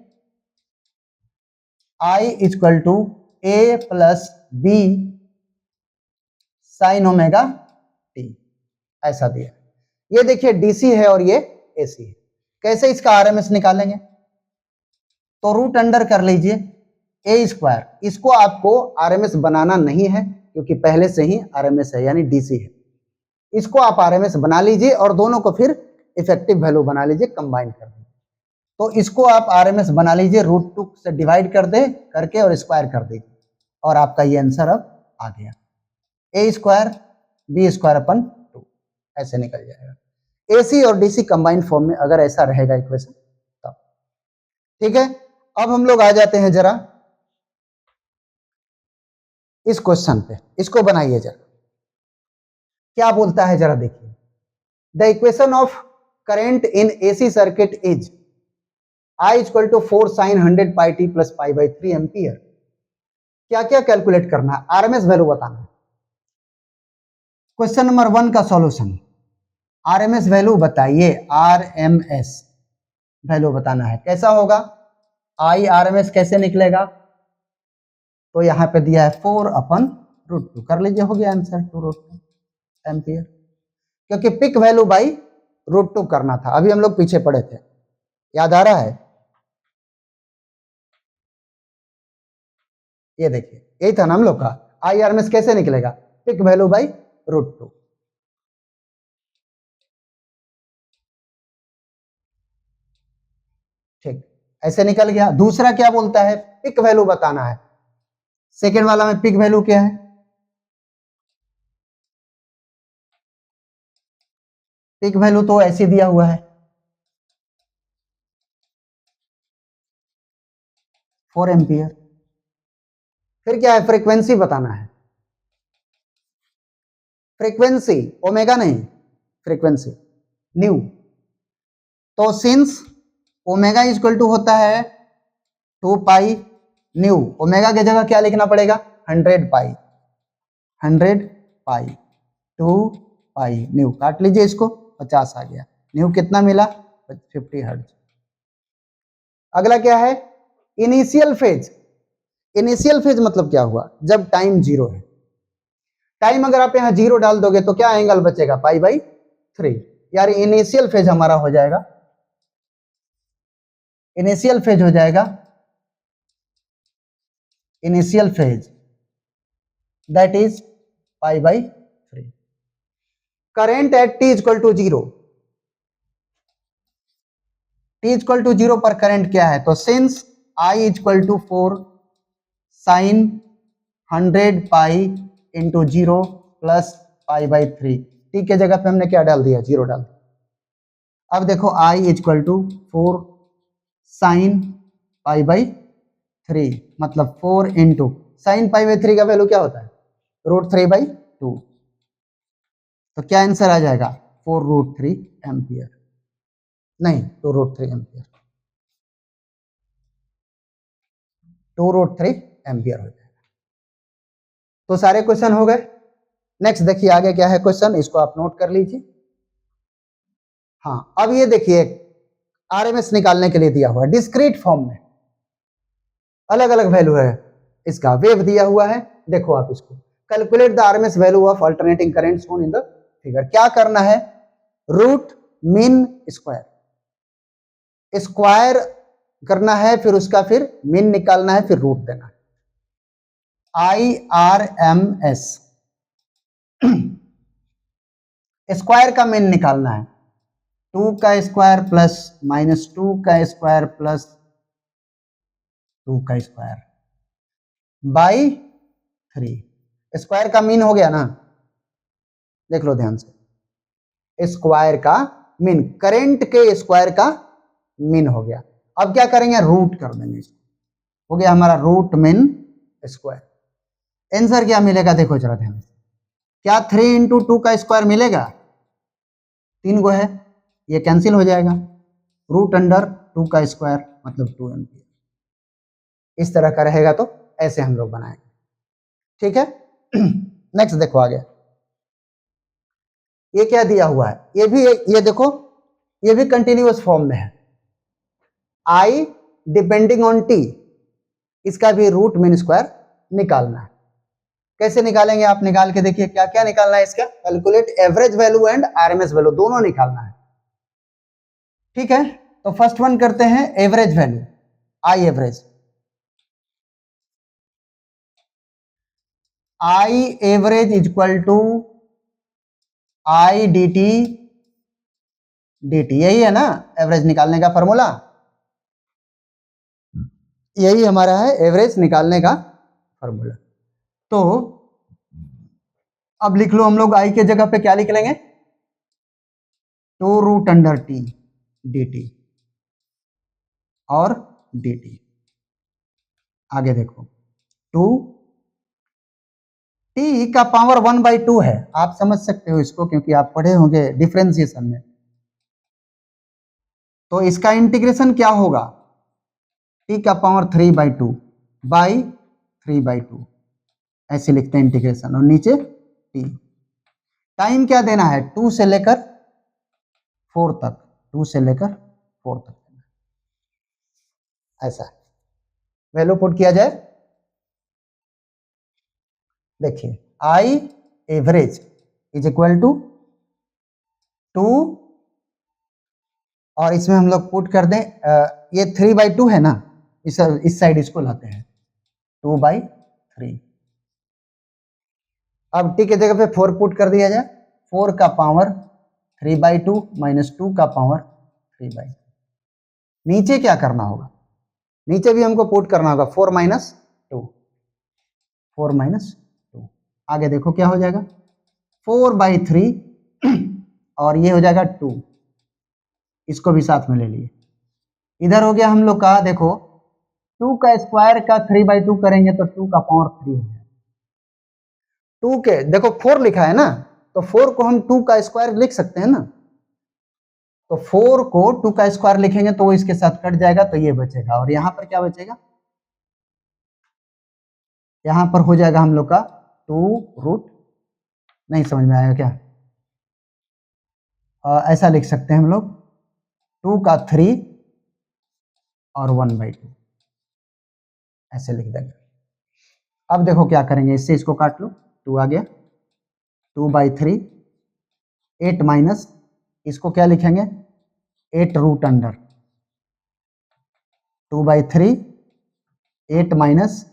I equal to A plus B sine omega t, ऐसा दिया। ये देखिए DC है और ये AC है, कैसे इसका आरएमएस निकालेंगे, तो रूट अंडर कर लीजिए ए स्क्वायर, इसको आपको आरएमएस बनाना नहीं है क्योंकि पहले से ही आरएमएस है यानी डीसी है, इसको आप आरएमएस बना लीजिए और दोनों को फिर इफेक्टिव वैल्यू बना लीजिए, कंबाइन कर दीजिए। तो इसको आप आरएमएस बना लीजिए, √2 से डिवाइड कर दे करके और स्क्वायर कर दीजिए और आपका ये आंसर अब आ गया, ए स्क्वायर बी स्क्वायर अपन 2 ऐसे निकल जाएगा। एसी और डीसी कंबाइंड फॉर्म में अगर ऐसा रहेगा इक्वेशन तब। ठीक है, अब हम लोग आ जाते हैं जरा इस क्वेश्चन पे, इसको बनाइए जरा, क्या बोलता है जरा देखिए। The equation of current in AC circuit is I equal to 4 sin 100 pi t plus pi by 3 ampere. क्या क्या कैलकुलेट करना है, आरएमएस वैल्यू बताना है। क्वेश्चन नंबर 1 का सॉल्यूशन, आरएमएस वैल्यू बताइए, आरएमएस वैल्यू बताना है। कैसा होगा, आई आरएमएस कैसे निकलेगा, तो यहां पे दिया है 4/√2 कर लीजिए, हो गया आंसर 2√2 एम्पियर, क्योंकि पिक वैल्यू बाई √2 करना था, अभी हम लोग पीछे पड़े थे, याद आ रहा है। ये देखिए यही था ना हम लोग का, आई आरएमएस कैसे निकलेगा, पिक वैल्यू बाई √2। ठीक, ऐसे निकल गया। दूसरा क्या बोलता है, पिक वैल्यू बताना है। सेकेंड वाला में पिक वैल्यू क्या है, पिक वैल्यू तो ऐसे दिया हुआ है 4 एम्पियर। फिर क्या है, फ्रीक्वेंसी बताना है, फ्रीक्वेंसी ओमेगा नहीं, फ्रीक्वेंसी न्यू। तो सिंस ओमेगा इक्वल टू होता है 2 पाई न्यू, ओमेगा की जगह क्या लिखना पड़ेगा, 100 पाई, 100 पाई 2 पाई न्यू, काट लीजिए इसको, 50 आ गया, न्यू कितना मिला 50 हर्ट्ज। अगला क्या है, इनिशियल फेज। इनिशियल फेज मतलब क्या हुआ, जब टाइम 0 है। टाइम अगर आप यहां 0 डाल दोगे तो क्या एंगल बचेगा, पाई बाई 3, यार इनिशियल फेज हमारा हो जाएगा, इनिशियल फेज हो जाएगा, initial phase that is pi by 3। Current at t equal to 0, t equal to 0 पर करंट क्या है, तो since I equal to 4 sine 100 pi into 0 plus pi by 3, t के जगह पे हमने क्या डाल दिया, 0 डाल दिया। अब देखो I equal to 4 sine pi by 3 मतलब 4 इंटू साइन पाई बाई 3 का वैल्यू क्या होता है, √3/2, तो क्या आंसर आ जाएगा 4√3 एम्पियर, नहीं 2√3 एम्पियर, 2√3 एम्पियर हो जाएगा। तो सारे क्वेश्चन हो गए। नेक्स्ट देखिए आगे क्या है क्वेश्चन, इसको आप नोट कर लीजिए। हाँ अब ये देखिए आरएमएस निकालने के लिए दिया हुआ है डिस्क्रीट फॉर्म में, अलग अलग वैल्यू है इसका, वेव दिया हुआ है, देखो आप इसको, calculate the RMS value of alternating current shown in the figure. क्या करना है, रूट मीन स्क्वायर, स्क्वायर करना है, फिर उसका फिर मीन निकालना है, फिर रूट देना है। IRMS स्क्वायर का मीन निकालना है, 2 का स्क्वायर प्लस -2 का स्क्वायर प्लस 2 का स्क्वायर बाई 3। स्क्वायर का मीन हो गया ना, देख लो ध्यान से, स्क्वायर का मीन, करंट के स्क्वायर का मीन हो गया। अब क्या करेंगे, रूट कर देंगे इसको, हो गया हमारा रूट मीन स्क्वायर। आंसर क्या मिलेगा, देखो जरा ध्यान से, क्या 3 इंटू 2 का स्क्वायर मिलेगा, 3 गो है, ये कैंसिल हो जाएगा, रूट अंडर 2 का स्क्वायर मतलब 2 एम्पियर, इस तरह का रहेगा। तो ऐसे हम लोग बनाएंगे, ठीक है। नेक्स्ट देखो आगे, ये क्या दिया हुआ है, ये देखो, ये भी कंटिन्यूअस फॉर्म में है, आई डिपेंडिंग ऑन टी, इसका भी रूट मीन स्क्वायर निकालना है। कैसे निकालेंगे, आप निकाल के देखिए, क्या क्या निकालना है इसका, calculate average value and RMS value, दोनों निकालना है, ठीक है। तो फर्स्ट वन करते हैं average value, I average, I average equal to I D t D t, यही है ना एवरेज निकालने का फॉर्मूला, यही हमारा है एवरेज निकालने का फॉर्मूला। तो अब लिख लो हम लोग आई के जगह पे क्या लिख लेंगे, 2√T डी टी और डी टी। आगे देखो 2t का पावर 1/2 है, आप समझ सकते हो इसको क्योंकि आप पढ़े होंगे डिफरेंशिएशन में। तो इसका इंटीग्रेशन क्या होगा, t का पावर 3/2 बाई 3/2 ऐसे लिखते हैं इंटीग्रेशन, और नीचे t। टाइम क्या देना है, 2 से लेकर 4 तक, 2 से लेकर 4 तक ऐसा वैल्यू पुट किया जाए। देखिए I average is equal to 2, और इसमें हम लोग पुट कर दें ये 3/2 है ना, इस साइड इसको लाते हैं 2/3। अब टी के जगह पे 4 पुट कर दिया जाए, 4 का पावर 3/2 माइनस 2 का पावर 3/2। नीचे क्या करना होगा, नीचे भी हमको पुट करना होगा 4 माइनस 2, 4 माइनस 2। आगे देखो क्या हो जाएगा, 4/3 और ये हो जाएगा 2, इसको भी साथ में ले लिए। इधर हो गया हम लोग का, देखो 2 का स्क्वायर का 3/2 करेंगे तो 2 का पावर 3 हो जाएगा। 2 के देखो 4 लिखा है ना, तो 4 को हम 2 का स्क्वायर लिख सकते हैं ना, तो 4 को 2 का स्क्वायर लिखेंगे तो वो इसके साथ कट जाएगा, तो ये बचेगा, और यहां पर क्या बचेगा, यहां पर हो जाएगा हम लोग का 2 नहीं समझ में आएगा क्या, ऐसा लिख सकते हैं हम लोग 2 का 3 और 1/2 ऐसे लिख देंगे। अब देखो क्या करेंगे, इससे इसको काट लो, 2 आ गया, 2/3, 8 माइनस इसको क्या लिखेंगे, 8√, 2/3, 8 माइनस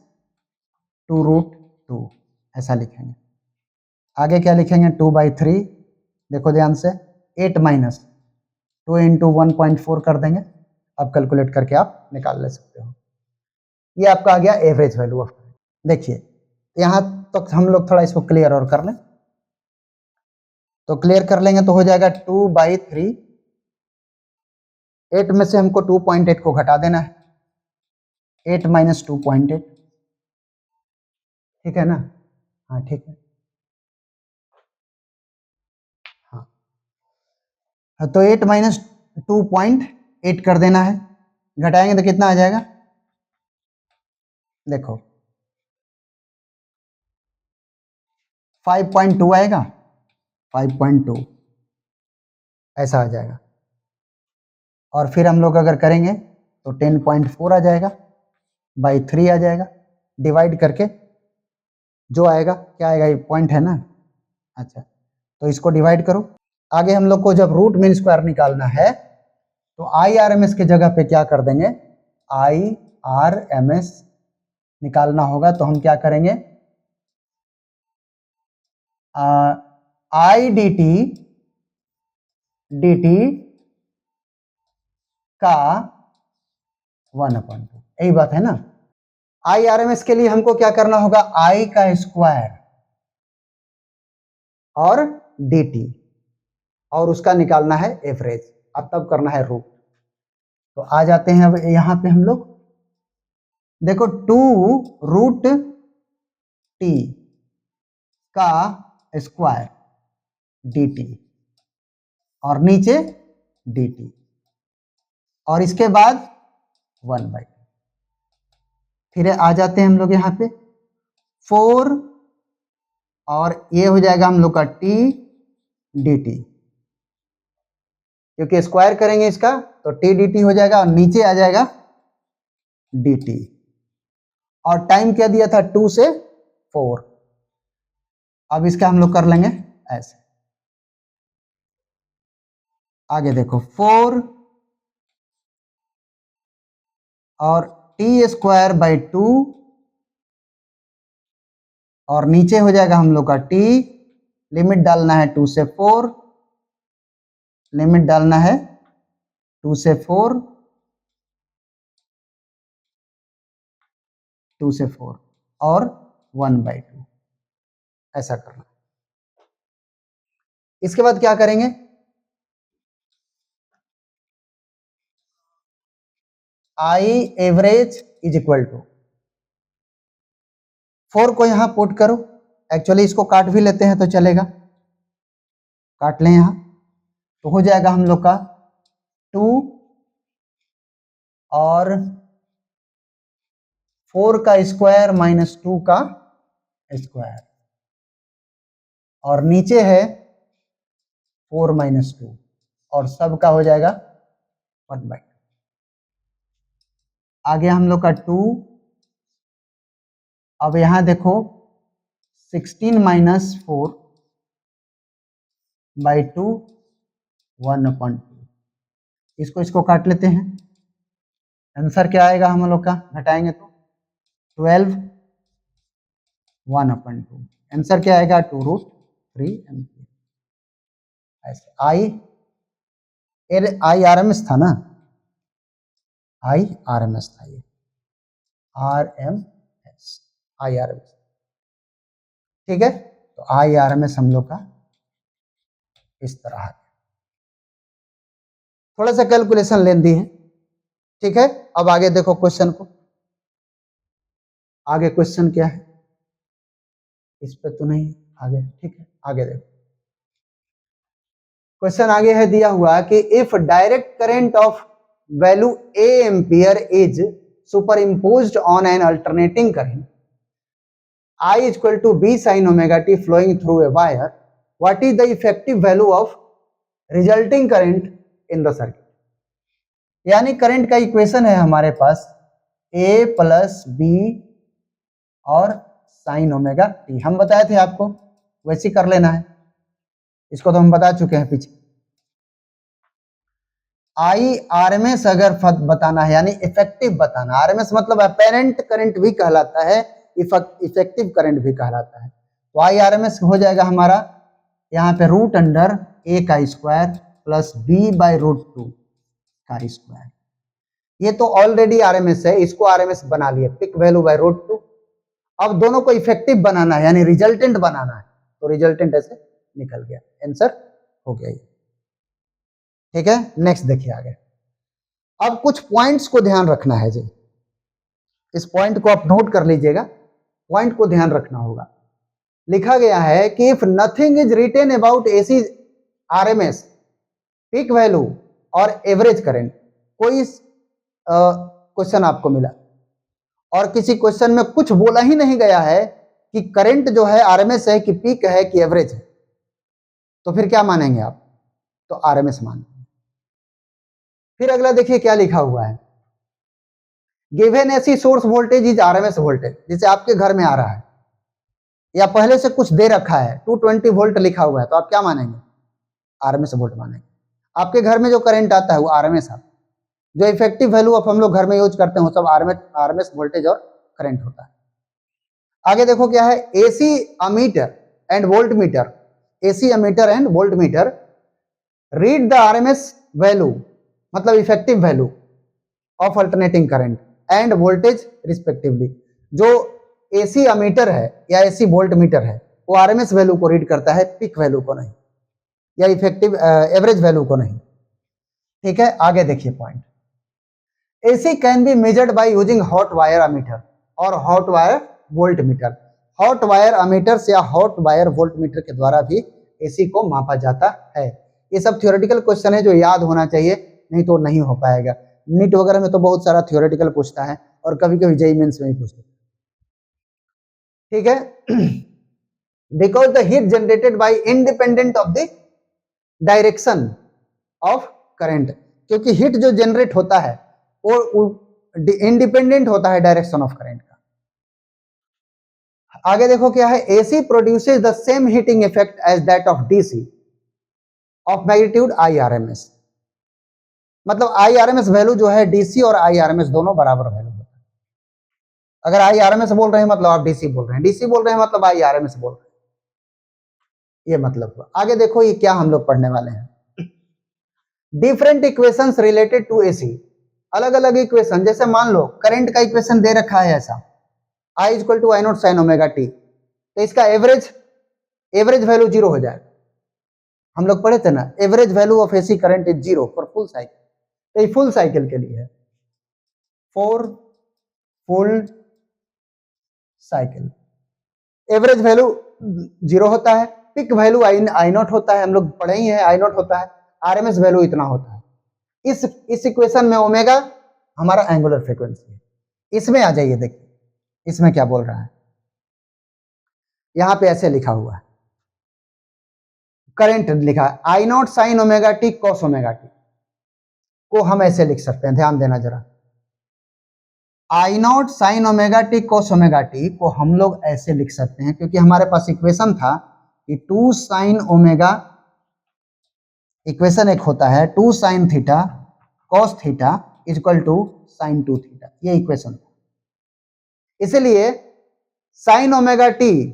2√2 ऐसा लिखेंगे। आगे क्या लिखेंगे, 2/3, देखो ध्यान से 8 माइनस 2 इंटू 1.4 कर देंगे। अब कैलकुलेट करके आप निकाल ले सकते हो। ये आपका आ गया एवरेज वैल्यू ऑफ। देखिए यहाँ तक हम लोग थोड़ा इसको क्लियर और कर लें, तो क्लियर कर लेंगे तो हो जाएगा 2/3, 8 में से हमको 2.8 को घटा देना है, 8 माइनस 2.8, ठीक है ना, हाँ ठीक है, हाँ तो 8 माइनस 2.8 कर देना है, घटाएंगे तो कितना आ जाएगा, देखो 5.2 आएगा, 5.2 ऐसा आ जाएगा। और फिर हम लोग अगर करेंगे तो 10.4 आ जाएगा, बाई 3 आ जाएगा, डिवाइड करके जो आएगा, क्या आएगा, ये पॉइंट है ना, अच्छा तो इसको डिवाइड करो। आगे हम लोग को जब रूट मीन स्क्वायर निकालना है तो आई आर एम एस के जगह पे क्या कर देंगे, आई आर एम एस निकालना होगा, तो हम क्या करेंगे, आई डी टी का 1/2, यही बात है ना। आई आर एम एस के लिए हमको क्या करना होगा, आई का स्क्वायर और डी टी, और उसका निकालना है एवरेज, अब तब करना है रूट। तो आ जाते हैं अब यहां पे हम लोग, देखो 2√T का स्क्वायर डी टी और नीचे डी टी, और इसके बाद 1/2। फिर आ जाते हैं हम लोग यहाँ पे 4, और ये हो जाएगा हम लोग का टी डी टी, क्योंकि स्क्वायर करेंगे इसका तो टी डी टी हो जाएगा, और नीचे आ जाएगा डी टी, और टाइम क्या दिया था 2 से 4। अब इसका हम लोग कर लेंगे ऐसे, आगे देखो 4 और टी स्क्वायर बाई 2 और नीचे हो जाएगा हम लोग का टी, लिमिट डालना है 2 से 4, लिमिट डालना है 2 से 4, 2 से 4 और 1/2 ऐसा करना। इसके बाद क्या करेंगे, I average is equal to 4 को यहां पुट करो, एक्चुअली इसको काट भी लेते हैं तो चलेगा, काट लें यहां तो हो जाएगा हम लोग का 2 और 4 का स्क्वायर माइनस 2 का स्क्वायर और नीचे है 4 माइनस 2 और सब का हो जाएगा 1/2। आगे हम लोग का 2, अब यहां देखो 16 माइनस 4/2 1/2, इसको काट लेते हैं, आंसर क्या आएगा हम लोग का, घटाएंगे तो 12 1/2, आंसर क्या आएगा 2√3 एम्पियर। ऐसे आई आर एम एस था ना, आई आर एम एस था, ये RMS I R M S, ठीक है। तो आई आर एम एस हम लोग का इस तरह है, थोड़ा सा कैलकुलेशन लेंदी है, ठीक है। अब आगे देखो क्वेश्चन को, आगे क्वेश्चन क्या है, इस पे तो नहीं आगे, ठीक है। आगे देखो क्वेश्चन आगे है दिया हुआ कि if direct current of value A ampere is super imposed on an alternating current I is equal to B sin omega t flowing through a wire, what is the effective value of resulting current in the circuit? यानी current का equation है हमारे पास A plus B और sign omega T, हम बताए थे आपको, वैसे कर लेना है, इसको तो हम बता चुके हैं पीछे। आई आरएमएस अगर बताना है यानी इफेक्टिव बताना, आरएमएस मतलब अपेरेंट करंट भी कहलाता है, इफेक्टिव करंट भी कहलाता है। तो आई आरएमएस हो जाएगा हमारा यहाँ पे रूट अंडर ए का स्क्वायर प्लस बी बाई √2 का स्क्वायर, ये तो ऑलरेडी आरएमएस है, इसको आरएमएस बना लिए पिक वैल्यू बाई √2। अब दोनों को इफेक्टिव बनाना है यानी रिजल्टेंट बनाना है, तो रिजल्टेंट ऐसे निकल गया, आंसर हो गया, ठीक है। नेक्स्ट देखिए आगे, अब कुछ पॉइंट्स को ध्यान रखना है जी, इस पॉइंट को आप नोट कर लीजिएगा, पॉइंट को ध्यान रखना होगा। लिखा गया है कि if nothing is written about AC RMS peak value और एवरेज करंट, कोई क्वेश्चन आपको मिला और किसी क्वेश्चन में कुछ बोला ही नहीं गया है कि करंट जो है आरएमएस है कि पीक है कि एवरेज है, तो फिर क्या मानेंगे आप, तो आरएमएस मानेंगे। फिर अगला देखिए क्या लिखा हुआ है, given AC source voltage is RMS voltage, जैसे आपके घर में आ रहा है या पहले से कुछ दे रखा है 220 वोल्ट लिखा हुआ है, तो आप क्या मानेंगे, आरएमएस वोल्ट मानेंगे। आपके घर में जो करंट आता है वो आरएमएस है, जो इफेक्टिव वैल्यू ऑफ हम लोग घर में यूज करते हैं वो सब आरएमएस वोल्टेज और करंट होता है। आगे देखो क्या है, AC ammeter and voltmeter, AC ammeter and voltmeter read the RMS value मतलब effective value of alternating current and voltage respectively. जो एसी अमीटर है या एसी वोल्ट मीटर है वो आरएमएस वैल्यू को रीड करता है, पिक वैल्यू को नहीं या इफेक्टिव एवरेज वैल्यू को नहीं, ठीक है। आगे देखिए point, AC can be measured by using hot wire ammeter और hot wire voltmeter. Hot wire ammeters या हॉट वायर वोल्ट मीटर के द्वारा भी एसी को मापा जाता है। ये सब थ्योरेटिकल क्वेश्चन है जो याद होना चाहिए, नहीं तो नहीं हो पाएगा। नीट वगैरह में तो बहुत सारा थ्योरेटिकल पूछता है और कभी कभी जेईई मेंस में भी पूछता है, ठीक है। Because the heat generated by independent of the direction of current, क्योंकि हीट जो जनरेट होता है वो इंडिपेंडेंट होता है डायरेक्शन ऑफ करंट का। आगे देखो क्या है, AC produces the same heating effect as that of DC of magnitude I R M S. मतलब IRMS वैल्यू जो है DC और IRMS दोनों बराबर वैल्यू होता है। अगर IRMS बोल रहे हैं मतलब आप DC बोल रहे हैं, DC बोल रहे हैं मतलब IRMS बोल रहे हैं, ये मतलब हुआ। आगे देखो ये क्या हम लोग पढ़ने वाले हैं, different equations related to AC। अलग अलग इक्वेशन, जैसे मान लो करंट का इक्वेशन दे रखा है ऐसा, I equal to I0 sine omega t, तो इसका एवरेज वैल्यू 0 हो जाएगा। हम लोग पढ़े थे ना, average value of AC current is 0 for full cycle, तो ये फुल साइकिल के लिए है, for full cycle average value 0 होता है, पिक वैल्यू I0 होता है, हम लोग पढ़े ही है I0 होता है, RMS वैल्यू इतना होता है। इस इक्वेशन में ओमेगा हमारा एंगुलर फ्रीक्वेंसी है। इसमें आ जाइए, देखिए इसमें क्या बोल रहा है, यहां पे ऐसे लिखा हुआ है, करंट लिखा है I0 sine omega T cos omega T, को हम ऐसे लिख सकते हैं, ध्यान देना जरा, I0 sine omega T cos omega T को हम लोग ऐसे लिख सकते हैं, क्योंकि हमारे पास इक्वेशन था कि 2 साइन ओमेगा, इक्वेशन एक होता है 2 sine theta cos theta equal to sine 2 theta, ये इक्वेशन था। इसलिए साइन ओमेगा टी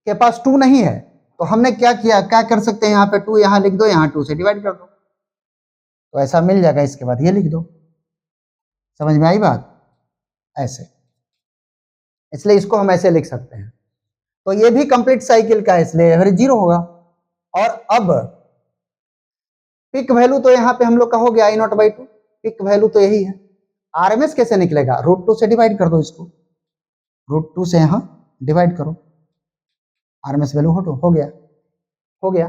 के पास 2 नहीं है, तो हमने क्या किया, क्या कर सकते हैं, यहाँ पे 2 यहाँ लिख दो, यहाँ 2 से डिवाइड कर दो, तो ऐसा मिल जाएगा। इसके बाद ये लिख दो, समझ में आई बात, ऐसे, इसलिए इसको हम ऐसे लिख सकते हैं। तो ये भी कंप्लीट साइकिल का है, इसलिए एवरेज 0 होगा। और अब पिक वैल्यू तो यहाँ पे हम लोग का हो गया I0/2, पिक वैल्यू तो यही है। RMS कैसे निकलेगा, √2 से डिवाइड कर दो इसको, √2 से यहाँ डिवाइड करो, RMS वैल्यू हो गया, हो गया।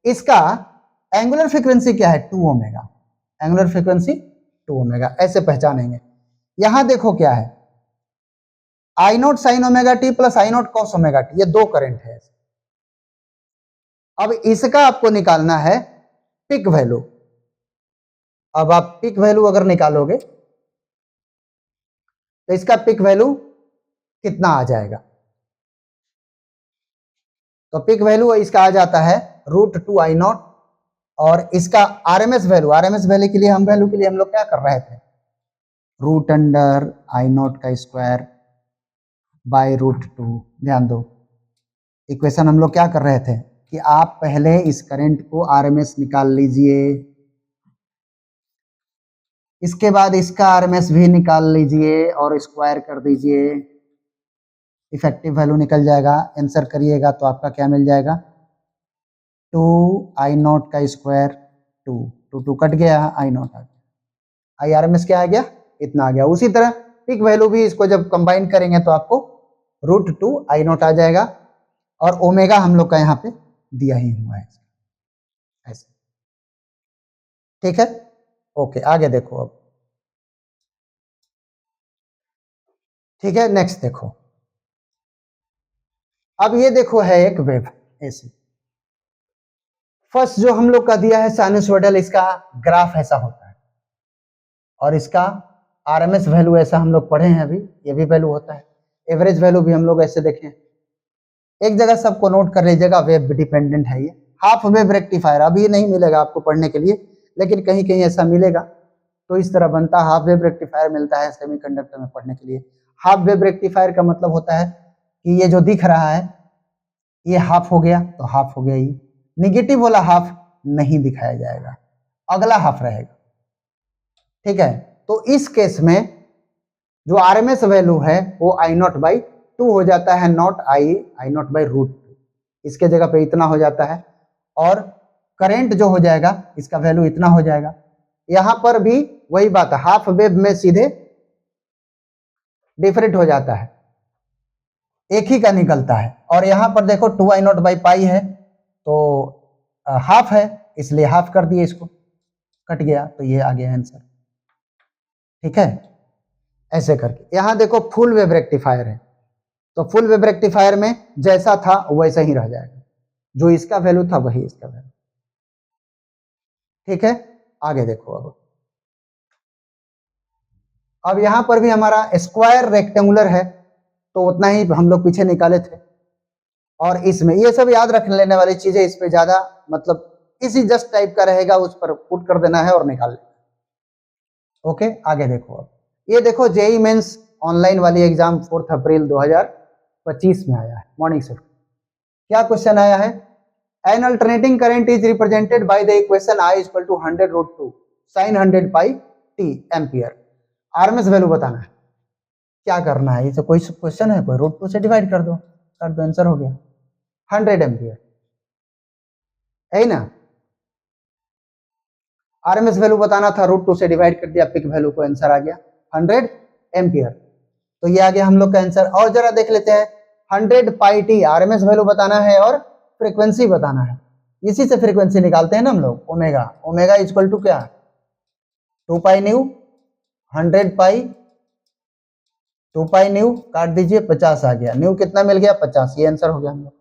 इसका एंगुलर फ्रीक्वेंसी क्या है, 2 ओमेगा, एंगुलर फ्रीक्वेंसी 2 ओमेगा, ऐसे पहचानेंगे। यहां देखो क्या है, I0 sine omega T plus I0 cos omega t, ये दो करंट है। अब इसका आपको निकालना है पिक वैल्यू। अब आप पिक वैल्यू अगर निकालोगे तो इसका पिक वैल्यू कितना आ जाएगा, तो पिक वैल्यू इसका आ जाता है √2 I0, और इसका RMS वैल्यू के लिए हम लोग क्या कर रहे थे, √I0 का स्क्वायर बाय √2। ध्यान दो, इक्वेशन हम लोग क्या कर रहे थे कि आप पहले इस करंट को RMS निकाल लीजिए, इसके बाद इसका RMS भी निकाल लीजिए और स्क्वायर कर दीजिए, इफेक्टिव वैल्यू निकल जाएगा। आंसर करिएगा तो आपका क्या मिल जाएगा, 2I0 का स्क्वायर, 2 कट गया, I0 आ गया, IRMS क्या आ गया, इतना आ गया। उसी तरह पिक वैल्यू भी इसको जब कंबाइन करेंगे तो आपको √2 I0 आ जाएगा, और ओमेगा हम लोग का यहाँ पे दिया ही हुआ है ऐसे, ठीक है। ओके, आगे देखो अब, ठीक है, नेक्स्ट देखो। अब ये देखो है एक वेव ऐसे, फर्स्ट जो हम लोग का दिया है साइनसोइडल, इसका ग्राफ ऐसा होता है, और इसका RMS वैल्यू ऐसा हम लोग पढ़े हैं अभी, ये भी वैल्यू होता है। एवरेज वैल्यू भी हम लोग ऐसे देखें, एक जगह सबको नोट कर लीजिएगा, वेव डिपेंडेंट है ये। हाफ वेव रेक्टिफायर अभी नहीं मिलेगा आपको पढ़ने के लिए, लेकिन कहीं कहीं ऐसा मिलेगा, तो इस तरह बनता है। हाफ वेव रेक्टिफायर मिलता है सेमीकंडक्टर में पढ़ने के लिए। हाफ वेव रेक्टिफायर का मतलब होता है कि ये जो दिख रहा है ये हाफ हो गया तो हाफ हो गया, ये निगेटिव वाला हाफ नहीं दिखाया जाएगा, अगला हाफ रहेगा, ठीक है। तो इस केस में जो RMS वैल्यू है वो I0/2 हो जाता है, नॉट I0/√2, इसके जगह पे इतना हो जाता है, और करंट जो हो जाएगा इसका वैल्यू इतना हो जाएगा। यहां पर भी वही बात है, हाफ वेव में सीधे डिफरेंट हो जाता है, एक ही का निकलता है। और यहां पर देखो 2I0/π है, तो हाफ है, इसलिए हाफ कर दिए, इसको कट गया, तो ये आ गया आंसर, ठीक है। ऐसे करके यहां देखो फुल वेव रेक्टिफायर है, तो फुल वेव रेक्टिफायर में जैसा था वैसा ही रह जाएगा, जो इसका वैल्यू था वही इसका वैल्यू, ठीक है। आगे देखो अब यहां पर भी हमारा स्क्वायर रेक्टेंगुलर है, तो उतना ही हम लोग पीछे निकाले थे। और इसमें ये सब याद रख लेने वाली चीजें, इस पे ज्यादा मतलब इसी जस्ट टाइप का रहेगा, उस पर पुट कर देना है और निकाल लेना, ओके, आगे देखो। अब ये देखो जेई मेंस ऑनलाइन वाली एग्जाम 4 अप्रैल 2025 में आया है, मॉर्निंग शिफ्ट। क्या क्वेश्चन आया है? An alternating current is represented by the equation I equal to 100√2 sin 100 pi t ampere. RMS value बताना है। क्या करना है? ये तो कोई क्वेश्चन है, कोई √2 से डिवाइड कर दो, आंसर हो गया 100 एम्पियर, है ना? आरएमएस वैल्यू बताना था, √2 से डिवाइड कर दिया, पिक वैल्यू को, आंसर आ गया 100 एम्पियर। तो ये आ गया हम लोग का आंसर। और जरा देख लेते हैं, 100 पाई टी आरएमएस वैल्यू बताना है और फ्रीक्वेंसी बताना है। इसी से फ्रीक्वेंसी निकालते हैं ना हम लोग, ओमेगा। ओमेगा इक्वल टू क्या? 2 पाई न्यू, 100 पाई, 2 पाई न्यू काट दीजिए, 50 आ गया। न्यू कितना मिल गया? 50। ये आंसर हो गया हम लोग।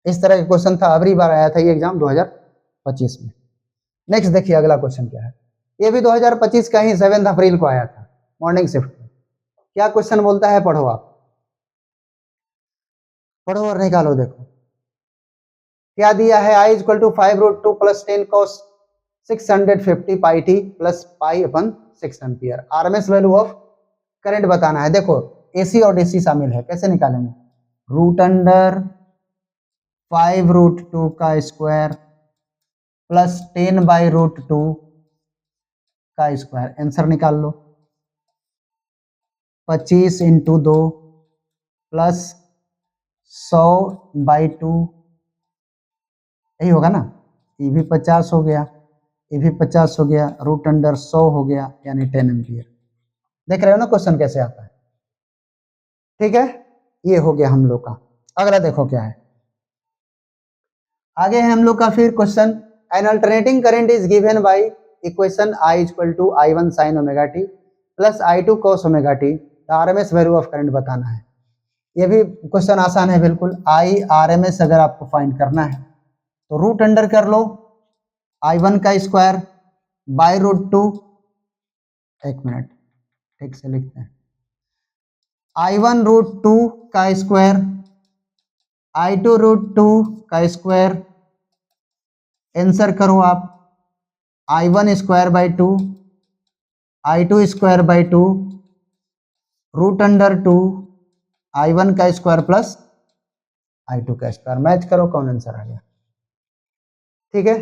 इस तरह का क्वेश्चन था, अगली बार आया था ये एग्जाम 2025 में। नेक्स्ट देखिए अगला क्वेश्चन क्या है। ये भी 2025 का ही 7 अप्रैल को आया था, मॉर्निंग शिफ्ट में। क्या क्वेश्चन बोलता है, पढ़ो आप, पढ़ो और निकालो। देखो क्या दिया है, I equal to 5√2 plus 10 cos 650 pi t plus pi upon 6 ampere. RMS value of current बताना है। देखो एसी और डीसी शामिल है, कैसे निकालेंगे? रूट अंडर 5√2 का स्क्वायर प्लस 10/√2 का स्क्वायर, आंसर निकाल लो। 25 इंटू 2 प्लस 100/2, यही होगा ना? ये भी 50 हो गया, ये भी 50 हो गया, रूट अंडर 100 हो गया, यानी 10 एम्पियर। देख रहे हो ना क्वेश्चन कैसे आता है? ठीक है, ये हो गया हम लोग का। अगला देखो क्या है, आगे है हम लोग का फिर question. An alternating current is given by equation I equal to I1 sin omega T plus I2 cos omega t. RMS value of current बताना है। ये भी क्वेश्चन आसान है बिल्कुल। आरएमएस अगर आपको फाइंड करना है तो रूट अंडर कर लो I1 का स्क्वायर बाय√2, एक मिनट ठीक से लिखते हैं, I1√2 का स्क्वायर, I2√2 का स्क्वायर, आंसर करो आप। I1 square by 2, I2 square by 2, root under 2, I1 का स्क्वायर प्लस I2 का स्क्वायर। मैच करो, कौन आंसर आ गया? ठीक है,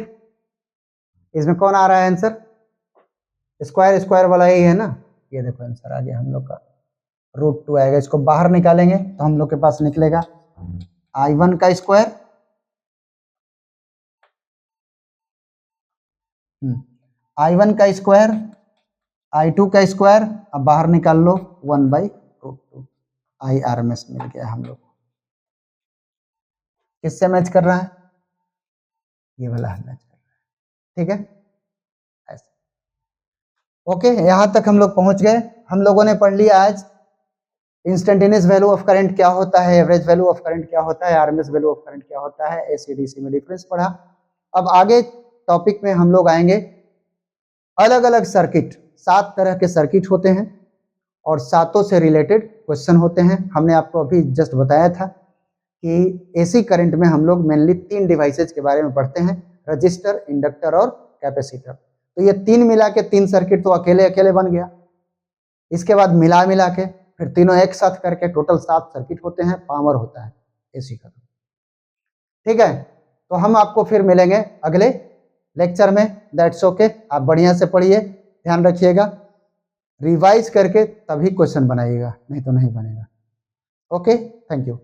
इसमें कौन आ रहा है आंसर? स्क्वायर स्क्वायर वाला ही है ना। ये देखो आंसर आ गया हम लोग का, √2 आएगा। इसको बाहर निकालेंगे तो हम लोग के पास निकलेगा I1 का स्क्वायर, I1 का स्क्वायर, I2 का स्क्वायर, अब बाहर निकाल लो 1/√2। IRMS मिल गया हम लोग। किससे मैच कर रहा है? ये वाला मैच कर रहा है। ठीक है, ऐसे। ओके, यहां तक हम लोग पहुंच गए। हम लोगों ने पढ़ लिया आज इंस्टेंटेनियस वैल्यू ऑफ करंट क्या होता है, एवरेज वैल्यू ऑफ करंट क्या होता है, आरएमएस वैल्यू ऑफ करंट क्या होता है, एसी डीसी में डिफरेंस पढ़ा। अब आगे टॉपिक में हम लोग आएंगे अलग अलग सर्किट। 7 तरह के सर्किट होते हैं और सातों से रिलेटेड क्वेश्चन होते हैं। हमने आपको अभी जस्ट बताया था कि एसी करंट में हम लोग मेनली 3 डिवाइसेज के बारे में पढ़ते हैं, रजिस्टर, इंडक्टर और कैपेसिटर। तो ये 3 मिला के 3 सर्किट तो अकेले अकेले बन गया। इसके बाद मिला मिला के फिर तीनों एक साथ करके टोटल 7 सर्किट होते हैं, पावर होता है एसी का। ठीक है, तो हम आपको फिर मिलेंगे अगले लेक्चर में। दैट्स ओके, आप बढ़िया से पढ़िए, ध्यान रखिएगा, रिवाइज करके तभी क्वेश्चन बनाइएगा, नहीं तो नहीं बनेगा। Okay, thank you.